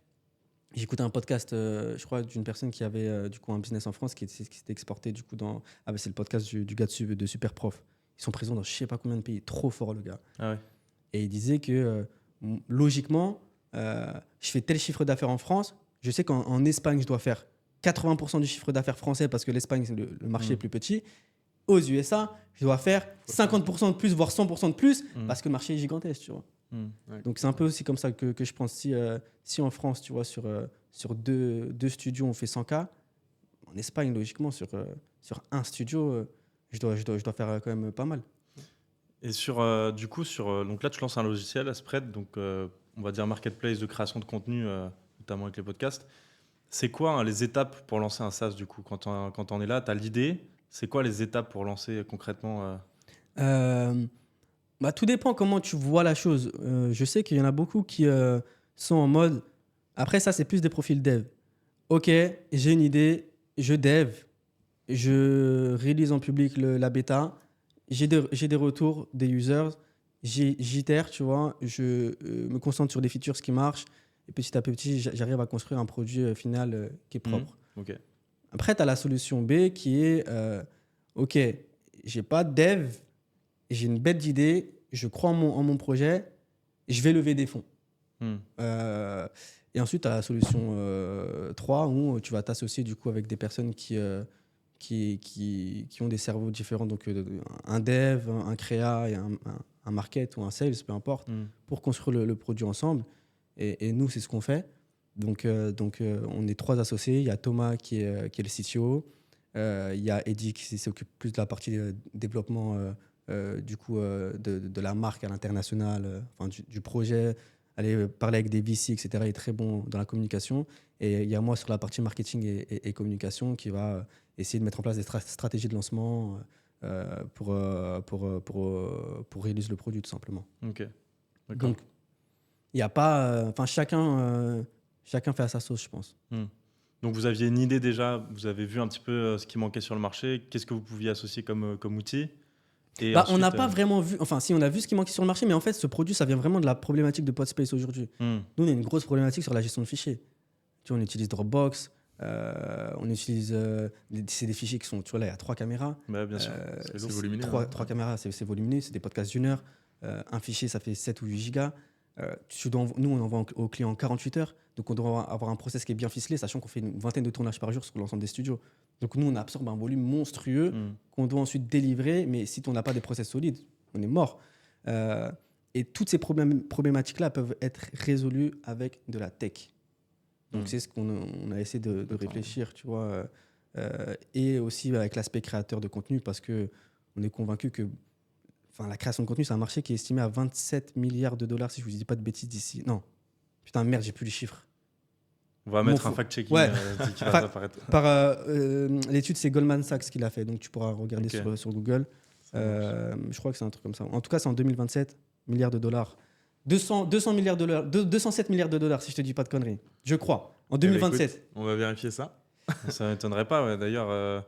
j'écoutais un podcast, je crois, d'une personne qui avait du coup un business en France qui s'était exporté du coup c'est le podcast du gars de Superprof. Ils sont présents dans je ne sais pas combien de pays. Trop fort, le gars. Ah ouais. Et il disait que logiquement, je fais tel chiffre d'affaires en France. Je sais qu'en Espagne, je dois faire 80% du chiffre d'affaires français parce que l'Espagne, le marché est plus petit. Aux USA, je dois faire 50% de plus, voire 100% de plus parce que le marché est gigantesque, tu vois. Ouais. Donc, c'est un peu aussi comme ça que je pense. Si en France, tu vois, sur deux studios, on fait 100K, en Espagne, logiquement, sur un studio, je dois faire quand même pas mal. Et donc là, tu lances un logiciel, Spread, donc on va dire marketplace de création de contenu, notamment avec les podcasts. C'est quoi les étapes pour lancer un SaaS du coup? Quand on est là, tu as l'idée. C'est quoi les étapes pour lancer concrètement Tout dépend comment tu vois la chose. Je sais qu'il y en a beaucoup qui sont en mode... Après, ça, c'est plus des profils dev. OK, j'ai une idée, je dev, je réalise en public la bêta, j'ai des retours des users, j'itère, tu vois, je me concentre sur des features qui marchent. Et petit à petit, j'arrive à construire un produit final qui est propre. Okay. Après, tu as la solution B qui est OK, j'ai pas de dev, j'ai une bête d'idée, je crois en mon projet, je vais lever des fonds. Et ensuite, tu as la solution 3 où tu vas t'associer du coup avec des personnes qui ont des cerveaux différents, donc un dev, un créa et un market ou un sales, peu importe, pour construire le produit ensemble. Et nous, c'est ce qu'on fait. Donc, on est 3 associés. Il y a Thomas qui est le CTO. Il y a Eddie qui s'occupe plus de la partie développement de la marque à l'international, du projet, aller parler avec des VC, etc. Il est très bon dans la communication. Et il y a moi sur la partie marketing et communication qui va essayer de mettre en place des stratégies de lancement pour réaliser le produit, tout simplement. Ok. Donc, il n'y a pas... chacun fait à sa sauce, je pense. Donc, vous aviez une idée déjà, vous avez vu un petit peu ce qui manquait sur le marché. Qu'est-ce que vous pouviez associer comme outil? Et ensuite, on n'a pas vraiment vu... Enfin, si, on a vu ce qui manquait sur le marché, mais en fait, ce produit, ça vient vraiment de la problématique de Podspace aujourd'hui. Nous, on a une grosse problématique sur la gestion de fichiers. Tu vois, on utilise Dropbox, on utilise... c'est des fichiers qui sont... Tu vois, là, il y a 3 caméras. Bah, bien sûr. C'est volumineux. 3 caméras, c'est volumineux. C'est des podcasts d'1 heure. Un fichier, ça fait 7 ou 8 gigas. Nous, on envoie au client en 48 heures. Donc, on doit avoir un process qui est bien ficelé, sachant qu'on fait une vingtaine de tournages par jour sur l'ensemble des studios. Donc, nous, on absorbe un volume monstrueux qu'on doit ensuite délivrer. Mais si on n'a pas des process solides, on est mort. Et toutes ces problématiques-là peuvent être résolues avec de la tech. Donc, c'est ce qu'on a essayé de réfléchir, tu vois. Et aussi avec l'aspect créateur de contenu, parce qu'on est convaincu que la création de contenu, c'est un marché qui est estimé à 27 milliards de dollars, si je ne vous dis pas de bêtises d'ici. Non. Putain, merde, j'ai plus les chiffres. On va mettre un fact-checking qui va apparaître. L'étude, c'est Goldman Sachs qui l'a fait, donc tu pourras regarder sur Google. Je crois que c'est un truc comme ça. En tout cas, c'est en 2027, milliards de dollars. 200 milliards de dollars, 207 milliards de dollars, si je te dis pas de conneries. Je crois. En 2027. Écoute, on va vérifier ça. Ça m'étonnerait pas, ouais. D'ailleurs...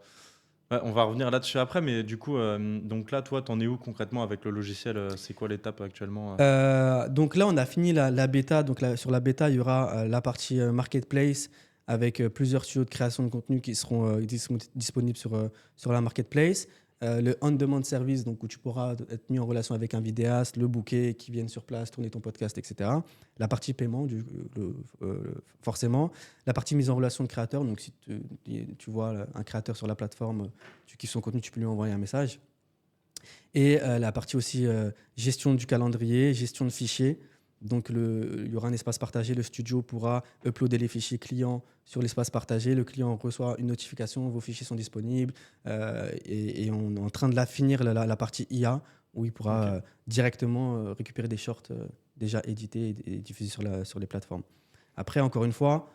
on va revenir là-dessus après, mais du coup, donc là, toi, t'en es où concrètement avec le logiciel? C'est quoi l'étape actuellement? Donc là, on a fini la bêta. Donc sur la bêta, il y aura la partie marketplace avec plusieurs studios de création de contenu qui seront disponibles sur la marketplace. Le on-demand service, donc où tu pourras être mis en relation avec un vidéaste, le booker, qui vienne sur place, tourner ton podcast, etc. La partie paiement, forcément. La partie mise en relation de créateur, donc si tu vois un créateur sur la plateforme, tu kiffes son contenu, tu peux lui envoyer un message. Et la partie aussi gestion du calendrier, gestion de fichiers. Donc, il y aura un espace partagé. Le studio pourra uploader les fichiers clients sur l'espace partagé. Le client reçoit une notification, vos fichiers sont disponibles. Et on est en train de finir la partie IA, où il pourra directement récupérer des shorts déjà édités et diffusés sur les plateformes. Après, encore une fois,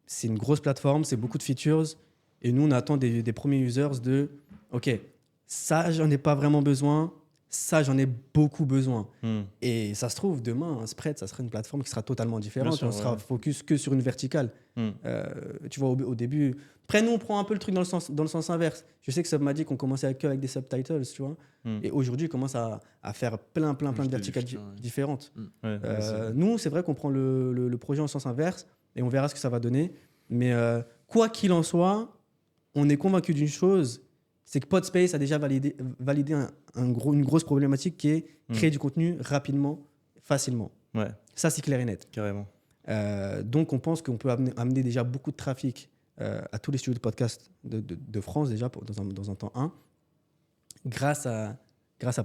c'est une grosse plateforme, c'est beaucoup de features. Et nous, on attend des premiers users de « OK, ça, j'en ai pas vraiment besoin. Ça, j'en ai beaucoup besoin. » Et ça se trouve, demain, un spread, ça sera une plateforme qui sera totalement différente. Sûr, on sera focus que sur une verticale. Tu vois, au début... Après, nous, on prend un peu le truc dans le sens inverse. Je sais que Sub m'a dit qu'on commençait avec des subtitles, tu vois. Et aujourd'hui, on commence à faire plein de verticales différentes. Nous, c'est vrai qu'on prend le projet en sens inverse et on verra ce que ça va donner. Mais quoi qu'il en soit, on est convaincu d'une chose, c'est que Podspace a déjà validé une grosse problématique qui est créer du contenu rapidement, facilement. Ouais. Ça, c'est clair et net. Carrément. Donc, on pense qu'on peut amener déjà beaucoup de trafic à tous les studios de podcast de France, déjà, dans un temps 1, grâce à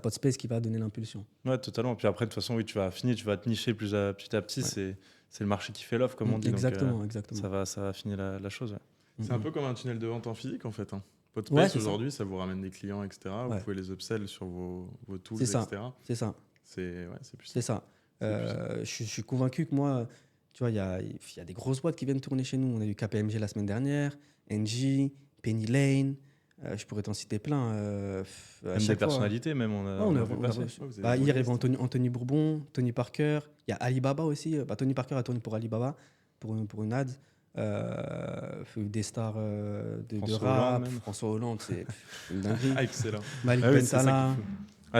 Podspace qui va donner l'impulsion. Ouais, totalement. Puis après, de toute façon, oui, tu vas te nicher petit à petit. Ouais. C'est le marché qui fait l'offre, comme on dit. Exactement, donc, exactement. Ça va affiner la chose. Ouais. C'est un peu comme un tunnel de vente en physique, en fait. Podspace, aujourd'hui, ça vous ramène des clients, etc. Vous pouvez les upsell sur vos tools, etc. C'est ça. C'est plus ça. C'est ça. Je suis convaincu que moi, tu vois, il y a des grosses boîtes qui viennent tourner chez nous. On a eu KPMG la semaine dernière, NG, Penny Lane. Je pourrais t'en citer plein. Même des personnalités, même. Hier, il y avait Anthony Bourbon, Tony Parker. Il y a Alibaba aussi. Tony Parker a tourné pour Alibaba, pour une ad. Des stars de rap, François Hollande, c'est une dinguerie. Excellent. Malik Bentala.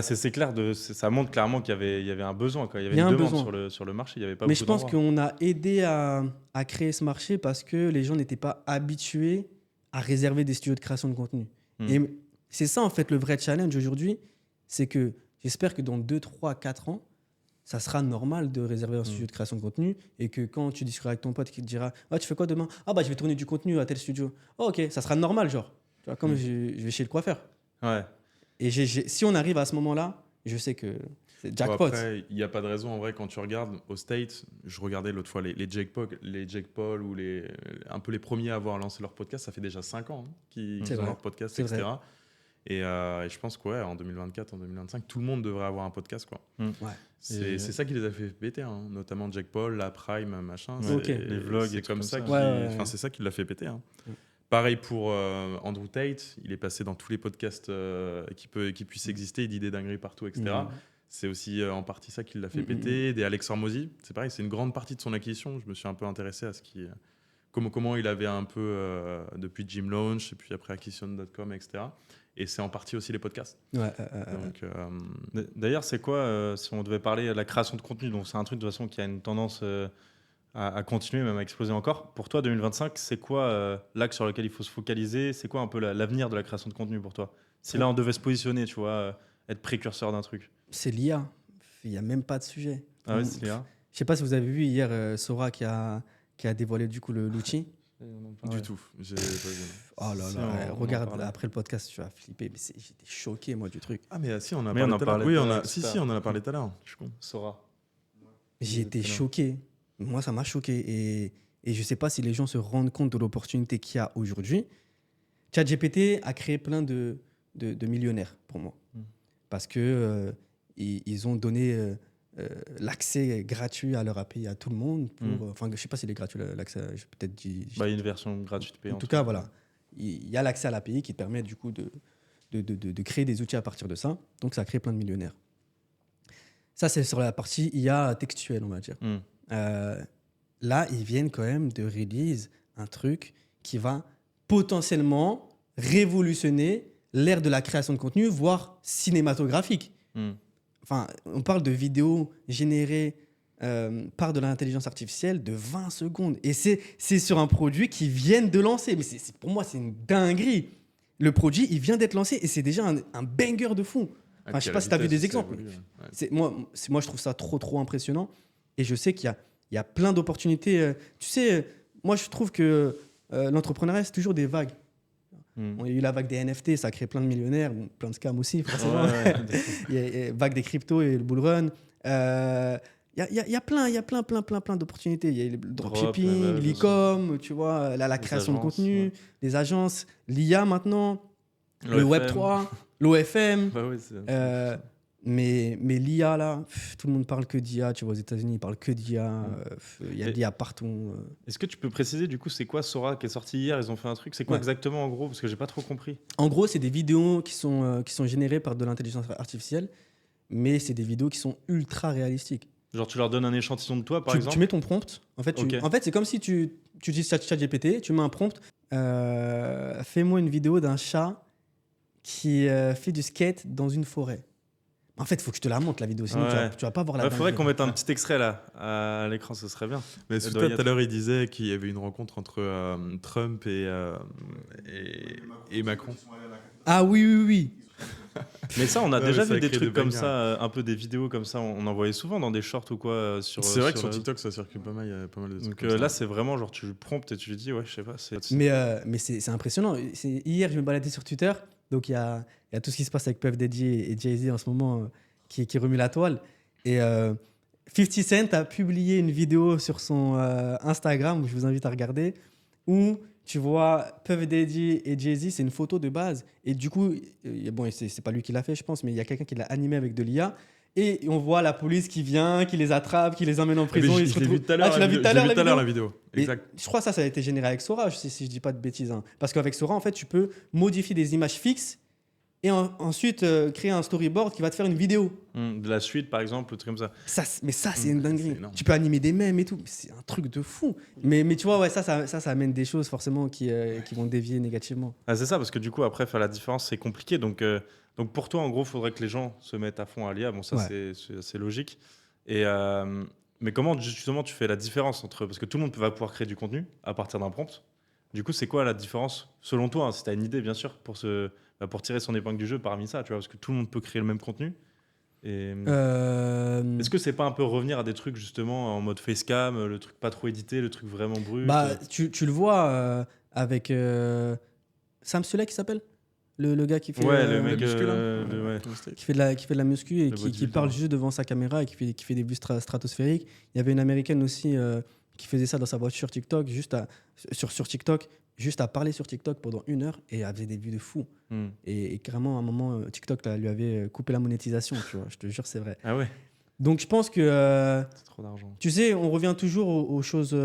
C'est clair, ça montre clairement qu'il y avait un besoin. Il y avait une demande sur le marché. Il y avait pas Mais je pense qu'on a aidé à créer ce marché parce que les gens n'étaient pas habitués à réserver des studios de création de contenu. Et c'est ça, en fait, le vrai challenge aujourd'hui. C'est que j'espère que dans 2, 3, 4 ans, ça sera normal de réserver un studio de création de contenu et que quand tu discuteras avec ton pote qui te dira « tu fais quoi demain ?»« je vais tourner du contenu à tel studio. » Oh, ok, ça sera normal, genre. Tu vois, comme je vais chez le coiffeur. Ouais. Et si on arrive à ce moment-là, je sais que c'est jackpot. Après, il n'y a pas de raison, en vrai, quand tu regardes aux States, je regardais l'autre fois les Jake Paul ou un peu les premiers à avoir lancé leur podcast, ça fait déjà 5 ans qu'ils ont leur podcast, etc. Vrai. Et je pense qu'en 2024, en 2025, tout le monde devrait avoir un podcast, quoi. C'est ça qui les a fait péter, notamment Jake Paul, la Prime, machin. Les vlogs, c'est comme ça. C'est ça qui l'a fait péter. Pareil pour Andrew Tate, il est passé dans tous les podcasts qui puissent exister, il dit des dingueries partout, etc. C'est aussi en partie ça qui l'a fait péter. Des Alex Hormozy, c'est pareil, c'est une grande partie de son acquisition. Je me suis un peu intéressé à comment il avait un peu depuis Gym Launch et puis après acquisition.com, etc. Et c'est en partie aussi les podcasts. Donc, d'ailleurs, c'est quoi, si on devait parler de la création de contenu, donc c'est un truc de toute façon qui a une tendance à continuer, même à exploser encore. Pour toi, 2025, c'est quoi l'axe sur lequel il faut se focaliser? C'est quoi un peu l'avenir de la création de contenu pour toi? Si là, on devait se positionner, tu vois, être précurseur d'un truc. C'est l'IA. Il n'y a même pas de sujet. Ah ouais, c'est l'IA. Je ne sais pas si vous avez vu hier Sora qui a dévoilé du coup l'outil. Du tout. J'ai pas vu. Oh là là, regarde après le podcast, tu vas flipper. Mais j'étais choqué, moi, du truc. Ah, mais si, on en a parlé tout à l'heure. Oui, on en a parlé tout à l'heure. Je suis con. Sora. J'ai été choqué. Moi, ça m'a choqué. Et je ne sais pas si les gens se rendent compte de l'opportunité qu'il y a aujourd'hui. ChatGPT a créé plein de millionnaires pour moi. Parce que ils ont donné l'accès gratuit à leur API à tout le monde. Enfin, je ne sais pas s'il est gratuit, l'accès. Je peut-être dit. Il y a une version gratuite payante. En tout cas, voilà. Il y a l'accès à l'API qui te permet du coup de créer des outils à partir de ça. Donc, ça a créé plein de millionnaires. Ça, c'est sur la partie IA textuelle, on va dire. Là, ils viennent quand même de release un truc qui va potentiellement révolutionner l'ère de la création de contenu, voire cinématographique. Enfin, on parle de vidéos générées part de l'intelligence artificielle de 20 secondes. Et c'est sur un produit qu'ils viennent de lancer. Mais pour moi, c'est une dinguerie. Le produit, il vient d'être lancé et c'est déjà un banger de fou. Enfin, je sais pas si tu as vu des exemples. Moi, je trouve ça trop, trop impressionnant. Et je sais qu'il y a plein d'opportunités. Tu sais, moi, je trouve que l'entrepreneuriat, c'est toujours des vagues. On a eu la vague des NFT, ça a créé plein de millionnaires, bon, plein de scams aussi, forcément. Il y a vague des cryptos et le bull run. Il y a plein d'opportunités. Il y a le dropshipping, l'e-com, tu vois, la création de contenu, les agences, l'IA maintenant, le Web3, l'OFM. Bah oui, mais l'IA, là, tout le monde parle que d'IA. Tu vois, aux États-Unis, ils parlent que d'IA. Il y a de l'IA partout. Est-ce que tu peux préciser, du coup, c'est quoi Sora qui est sorti hier? Ils ont fait un truc. C'est quoi exactement, en gros? Parce que j'ai pas trop compris. En gros, c'est des vidéos qui sont générées par de l'intelligence artificielle, mais c'est des vidéos qui sont ultra réalistiques. Genre, tu leur donnes un échantillon de toi, par exemple? Tu mets ton prompt. En fait, c'est comme si tu utilises ChatGPT, tu mets un prompt. Fais-moi une vidéo d'un chat qui fait du skate dans une forêt. En fait, il faut que je te la montre, la vidéo, sinon tu vas pas voir la Il faudrait qu'on mette un petit extrait là à l'écran, ce serait bien. Mais tout à l'heure, il disait qu'il y avait une rencontre entre Trump et Macron. Ah oui. Mais ça, on a déjà vu des trucs comme ça, un peu des vidéos comme ça, on en voyait souvent dans des shorts ou quoi. C'est vrai que sur TikTok, ça circule pas mal, il y a pas mal de trucs. Donc là, c'est vraiment genre, tu promptes et tu lui dis, ouais, je sais pas. Mais c'est impressionnant. Hier, je me baladais sur Twitter, donc il y a tout ce qui se passe avec Puff Daddy et Jay-Z en ce moment qui remue la toile. Et 50 Cent a publié une vidéo sur son Instagram, où je vous invite à regarder, où tu vois Puff Daddy et Jay-Z, c'est une photo de base. Et du coup, bon, c'est pas lui qui l'a fait, je pense, mais il y a quelqu'un qui l'a animé avec de l'IA. Et on voit la police qui vient, qui les attrape, qui les emmène en prison. Je l'ai vu tout à l'heure, la vidéo. Exact. Je crois que ça a été généré avec Sora, si je dis pas de bêtises. Hein. Parce qu'avec Sora, en fait, tu peux modifier des images fixes et ensuite créer un storyboard qui va te faire une vidéo. De la suite, par exemple, ou truc comme ça. Mais ça, c'est une dinguerie. Tu peux animer des mèmes et tout. C'est un truc de fou. Mais tu vois, ça amène des choses forcément qui vont dévier négativement. Ah, c'est ça, parce que du coup, après, faire la différence, c'est compliqué. Donc pour toi, en gros, il faudrait que les gens se mettent à fond à l'IA. Bon, ça, c'est logique. Mais comment, justement, tu fais la différence entre... Parce que tout le monde va pouvoir créer du contenu à partir d'un prompt. Du coup, c'est quoi la différence, selon toi, hein, si tu as une idée, bien sûr, pour tirer son épingle du jeu parmi ça, tu vois, parce que tout le monde peut créer le même contenu. Est-ce que c'est pas un peu revenir à des trucs, justement, en mode facecam, le truc pas trop édité, le truc vraiment brut? Tu le vois avec... Sam Sulek, qui s'appelle le gars qui fait le mec qui fait de la muscu et qui parle juste devant sa caméra et qui fait des vues stratosphériques. Il y avait une américaine aussi qui faisait ça dans sa voiture TikTok, sur TikTok, juste à parler sur TikTok pendant 1 heure et elle faisait des vues de fou. Et carrément, à un moment, TikTok lui avait coupé la monétisation, tu vois. Je te jure, c'est vrai. Ah ouais. Donc, je pense que... c'est trop d'argent. Tu sais, on revient toujours aux choses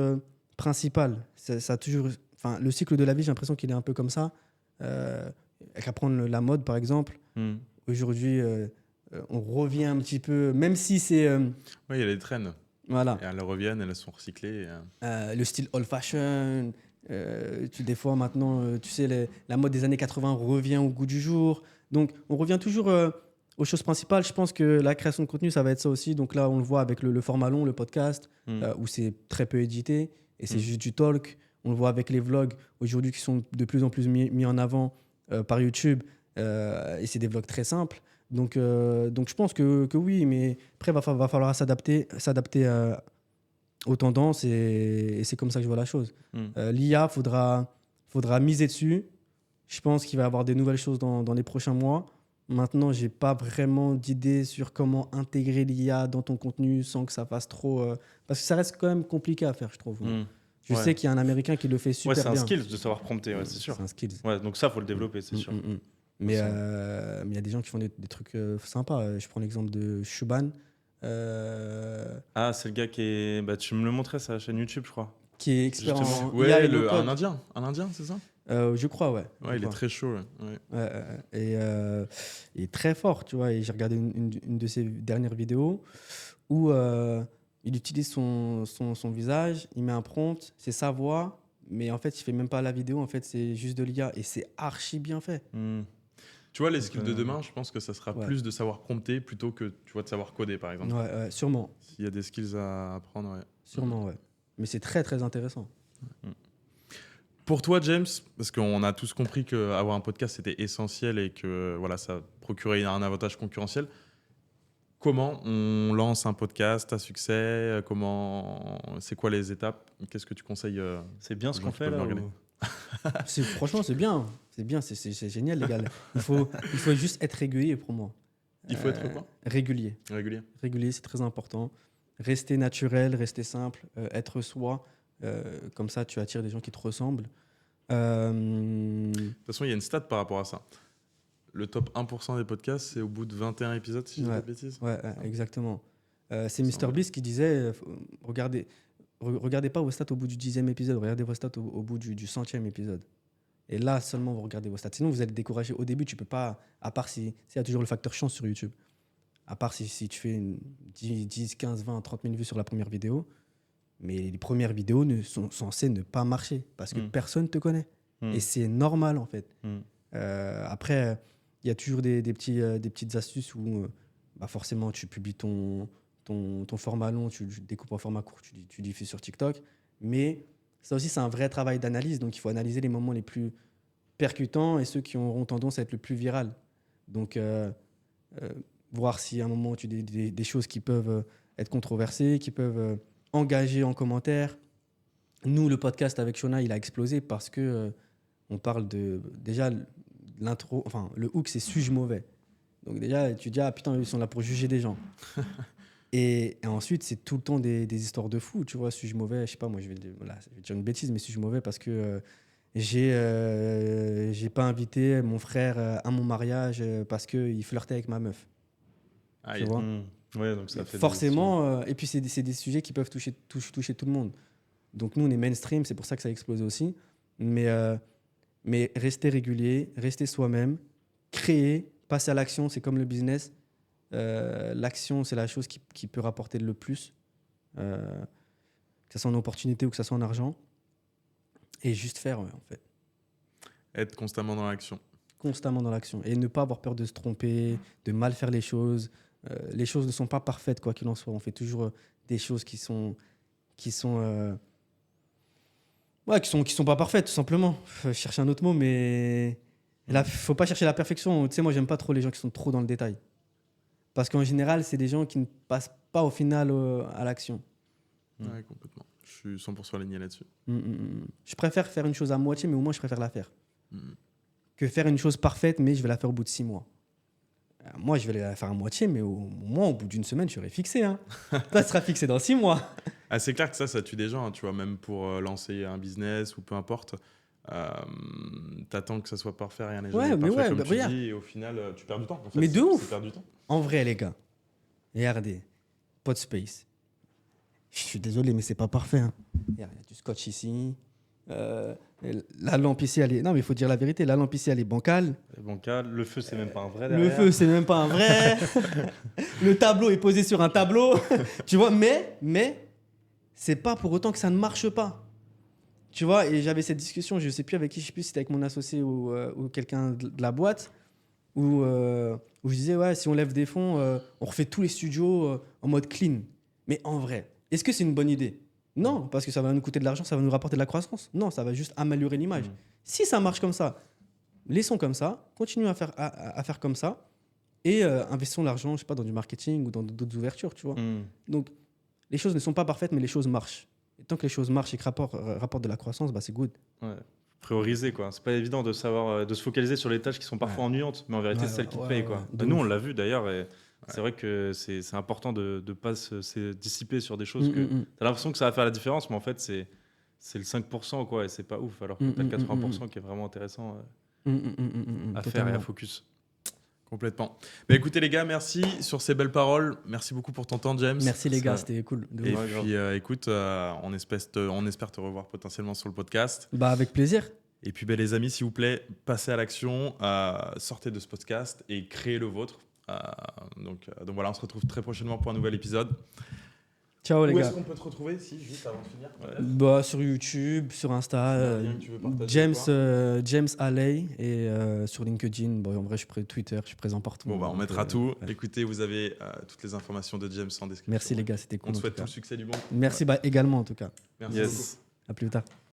principales. Ça a toujours... Enfin, le cycle de la vie, j'ai l'impression qu'il est un peu comme ça. Qu'à prendre la mode, par exemple. Aujourd'hui, on revient un petit peu, même si c'est... Oui, il y a les trends. Voilà. Et elles reviennent, elles sont recyclées. Le style old fashion. Des fois, maintenant, tu sais, la mode des années 80 revient au goût du jour. Donc, on revient toujours aux choses principales. Je pense que la création de contenu, ça va être ça aussi. Donc là, on le voit avec le format long, le podcast, où c'est très peu édité et c'est juste du talk. On le voit avec les vlogs aujourd'hui qui sont de plus en plus mis en avant par YouTube. Et c'est des vlogs très simples. Donc je pense que oui, mais après, va falloir s'adapter aux tendances et c'est comme ça que je vois la chose. L'IA, faudra miser dessus. Je pense qu'il va y avoir des nouvelles choses dans les prochains mois. Maintenant, j'ai pas vraiment d'idée sur comment intégrer l'IA dans ton contenu sans que ça fasse trop... parce que ça reste quand même compliqué à faire, je trouve. Je sais qu'il y a un Américain qui le fait super bien. C'est un skill de savoir prompter, c'est sûr. C'est un skill. Ouais, donc ça, faut le développer, c'est sûr. Mais il y a des gens qui font des trucs sympas. Je prends l'exemple de Shuban. Ah, c'est le gars qui est... Bah, tu me le montrais sur la chaîne YouTube, je crois. Qui est expert en IA et un Indien, c'est ça? Je crois, ouais. Ouais, il est très chaud. Et il est très fort, tu vois. Et j'ai regardé une de ses dernières vidéos où il utilise son visage, il met un prompt, c'est sa voix, mais en fait, il fait même pas la vidéo. En fait, c'est juste de l'IA et c'est archi bien fait. Tu vois, les Donc, skills de demain, je pense que ça sera Ouais. plus de savoir prompter plutôt que tu vois, de savoir coder, par exemple. Ouais, sûrement. S'il y a des skills à apprendre, ouais. Sûrement, ouais. Mais c'est très, très intéressant. Pour toi, James, parce qu'on a tous compris qu'avoir un podcast, c'était essentiel et que voilà, ça procurait un avantage concurrentiel. Comment on lance un podcast à succès? C'est quoi les étapes? Qu'est-ce que tu conseilles? C'est bien ce Les qu'on gens qui fait peuvent là le regarder. Franchement, c'est bien. C'est bien, c'est génial, les gars. Il faut juste être régulier pour moi. Il faut être quoi? Régulier. Régulier. Régulier, c'est très important. Rester naturel, rester simple, être soi. Comme ça, tu attires des gens qui te ressemblent. De toute façon, il y a une stat par rapport à ça. Le top 1% des podcasts, c'est au bout de 21 épisodes, si je dis pas de bêtises. Ouais, exactement. C'est Ça, Mr ouais. Beast qui disait regardez pas vos stats au bout du 10e épisode, regardez vos stats au bout du 100e épisode. Et là seulement vous regardez vos stats. Sinon vous allez décourager. Au début, tu peux pas, à part s'il y a toujours le facteur chance sur YouTube. À part si tu fais 10, 15, 20, 30 000 vues sur la première vidéo. Mais les premières vidéos sont censées ne pas marcher parce que personne ne te connaît. Et c'est normal en fait. Après, il y a toujours des petites astuces où forcément tu publies ton format long, tu découpes en format court, tu diffuses sur TikTok. Mais ça aussi, c'est un vrai travail d'analyse. Donc il faut analyser les moments les plus percutants et ceux qui auront tendance à être le plus viral. Donc voir si à un moment tu as des choses qui peuvent être controversées, qui peuvent engager en commentaire. Nous, le podcast avec Shona, il a explosé parce que on parle de déjà l'intro, enfin le hook, c'est suis-je mauvais. Donc déjà, tu dis ah putain, ils sont là pour juger des gens. et ensuite, c'est tout le temps des histoires de fous, tu vois. Suis-je mauvais? Je sais pas, moi je vais dire une bêtise, mais suis-je mauvais parce que j'ai pas invité mon frère à mon mariage parce qu'il flirtait avec ma meuf. Ah, Tu vois. Ouais, donc ça fait Forcément, et puis c'est des sujets qui peuvent toucher tout le monde. Donc nous, on est mainstream, c'est pour ça que ça a explosé aussi. Mais rester régulier, rester soi-même, créer, passer à l'action, c'est comme le business. L'action, c'est la chose qui peut rapporter le plus, que ce soit en opportunité ou que ce soit en argent. Et juste faire, en fait. Être constamment dans l'action. Constamment dans l'action. Et ne pas avoir peur de se tromper, de mal faire les choses. Les choses ne sont pas parfaites, quoi qu'il en soit. On fait toujours des choses qui sont pas parfaites, tout simplement. Faut chercher un autre mot, mais là, faut pas chercher la perfection. Tu sais, moi, j'aime pas trop les gens qui sont trop dans le détail. Parce qu'en général, c'est des gens qui ne passent pas au final à l'action. Ouais, complètement. Je suis 100% aligné là-dessus. Je préfère faire une chose à moitié, mais au moins, je préfère la faire. Que faire une chose parfaite, mais je vais la faire au bout de 6 mois. Moi, je vais la faire à moitié, mais au moins, au bout d'une semaine, je serai fixé. Hein. Ça sera fixé dans 6 mois. Ah, c'est clair que ça tue des gens, hein, tu vois, même pour lancer un business ou peu importe. T'attends que ça soit parfait, rien n'est jamais parfait, comme tu regarde. dis, et au final, tu perds du temps. En fait, Mais de ouf. c'est perdre du temps. En vrai, les gars, regardez, Podspace. Je suis désolé, mais c'est pas parfait. Hein. Il y a du scotch ici. La lampe ici, elle est... Non, mais il faut dire la vérité. La lampe ici, elle est bancale. Le feu, c'est même pas un vrai Le derrière. feu, c'est même pas un vrai. Le tableau est posé sur un tableau. Tu vois, mais c'est pas pour autant que ça ne marche pas. Tu vois, et j'avais cette discussion, je sais plus avec qui, je sais plus si c'était avec mon associé ou quelqu'un de la boîte, où je disais, ouais, si on lève des fonds, on refait tous les studios en mode clean. Mais en vrai, est-ce que c'est une bonne idée? Non, parce que ça va nous coûter de l'argent, ça va nous rapporter de la croissance. Non, ça va juste améliorer l'image. Si ça marche comme ça, laissons comme ça, continuons à faire comme ça, et investissons l'argent, je sais pas, dans du marketing ou dans d'autres ouvertures, tu vois. Donc, les choses ne sont pas parfaites, mais les choses marchent. Et tant que les choses marchent et que rapportent de la croissance, bah, c'est good. Ouais. Prioriser, quoi. C'est pas évident de savoir, de se focaliser sur les tâches qui sont parfois ennuyantes, mais en vérité, c'est celles qui payent, quoi. Nous, on l'a vu d'ailleurs, et c'est vrai que c'est important de ne pas se dissiper sur des choses que t'as l'impression que ça va faire la différence, mais en fait, c'est le 5%, quoi, et c'est pas ouf, alors que t'as le 80% qui est vraiment intéressant à faire et à focus. Complètement. Bah, écoutez les gars, merci sur ces belles paroles. Merci beaucoup pour ton temps, James. Merci les gars, c'était cool. Et puis écoute, on espère te revoir potentiellement sur le podcast. Bah avec plaisir. Et puis les amis, s'il vous plaît, passez à l'action, sortez de ce podcast et créez le vôtre. Donc voilà, on se retrouve très prochainement pour un nouvel épisode. Ciao les Où est-ce gars. qu'on peut te retrouver, si, juste avant de finir peut-être Bah, sur YouTube, sur Insta, Un lien que tu veux partager, James, quoi James Alley et sur LinkedIn. Bon, en vrai, je suis Twitter, je suis présent partout. Bon, bah, on Donc, mettra tout. ouais. Écoutez, vous avez toutes les informations de James en description. Merci les gars, c'était On cool. te en souhaite tout tout cas. le succès du monde. Merci bah, également en tout cas. Merci beaucoup. Yes. À plus tard.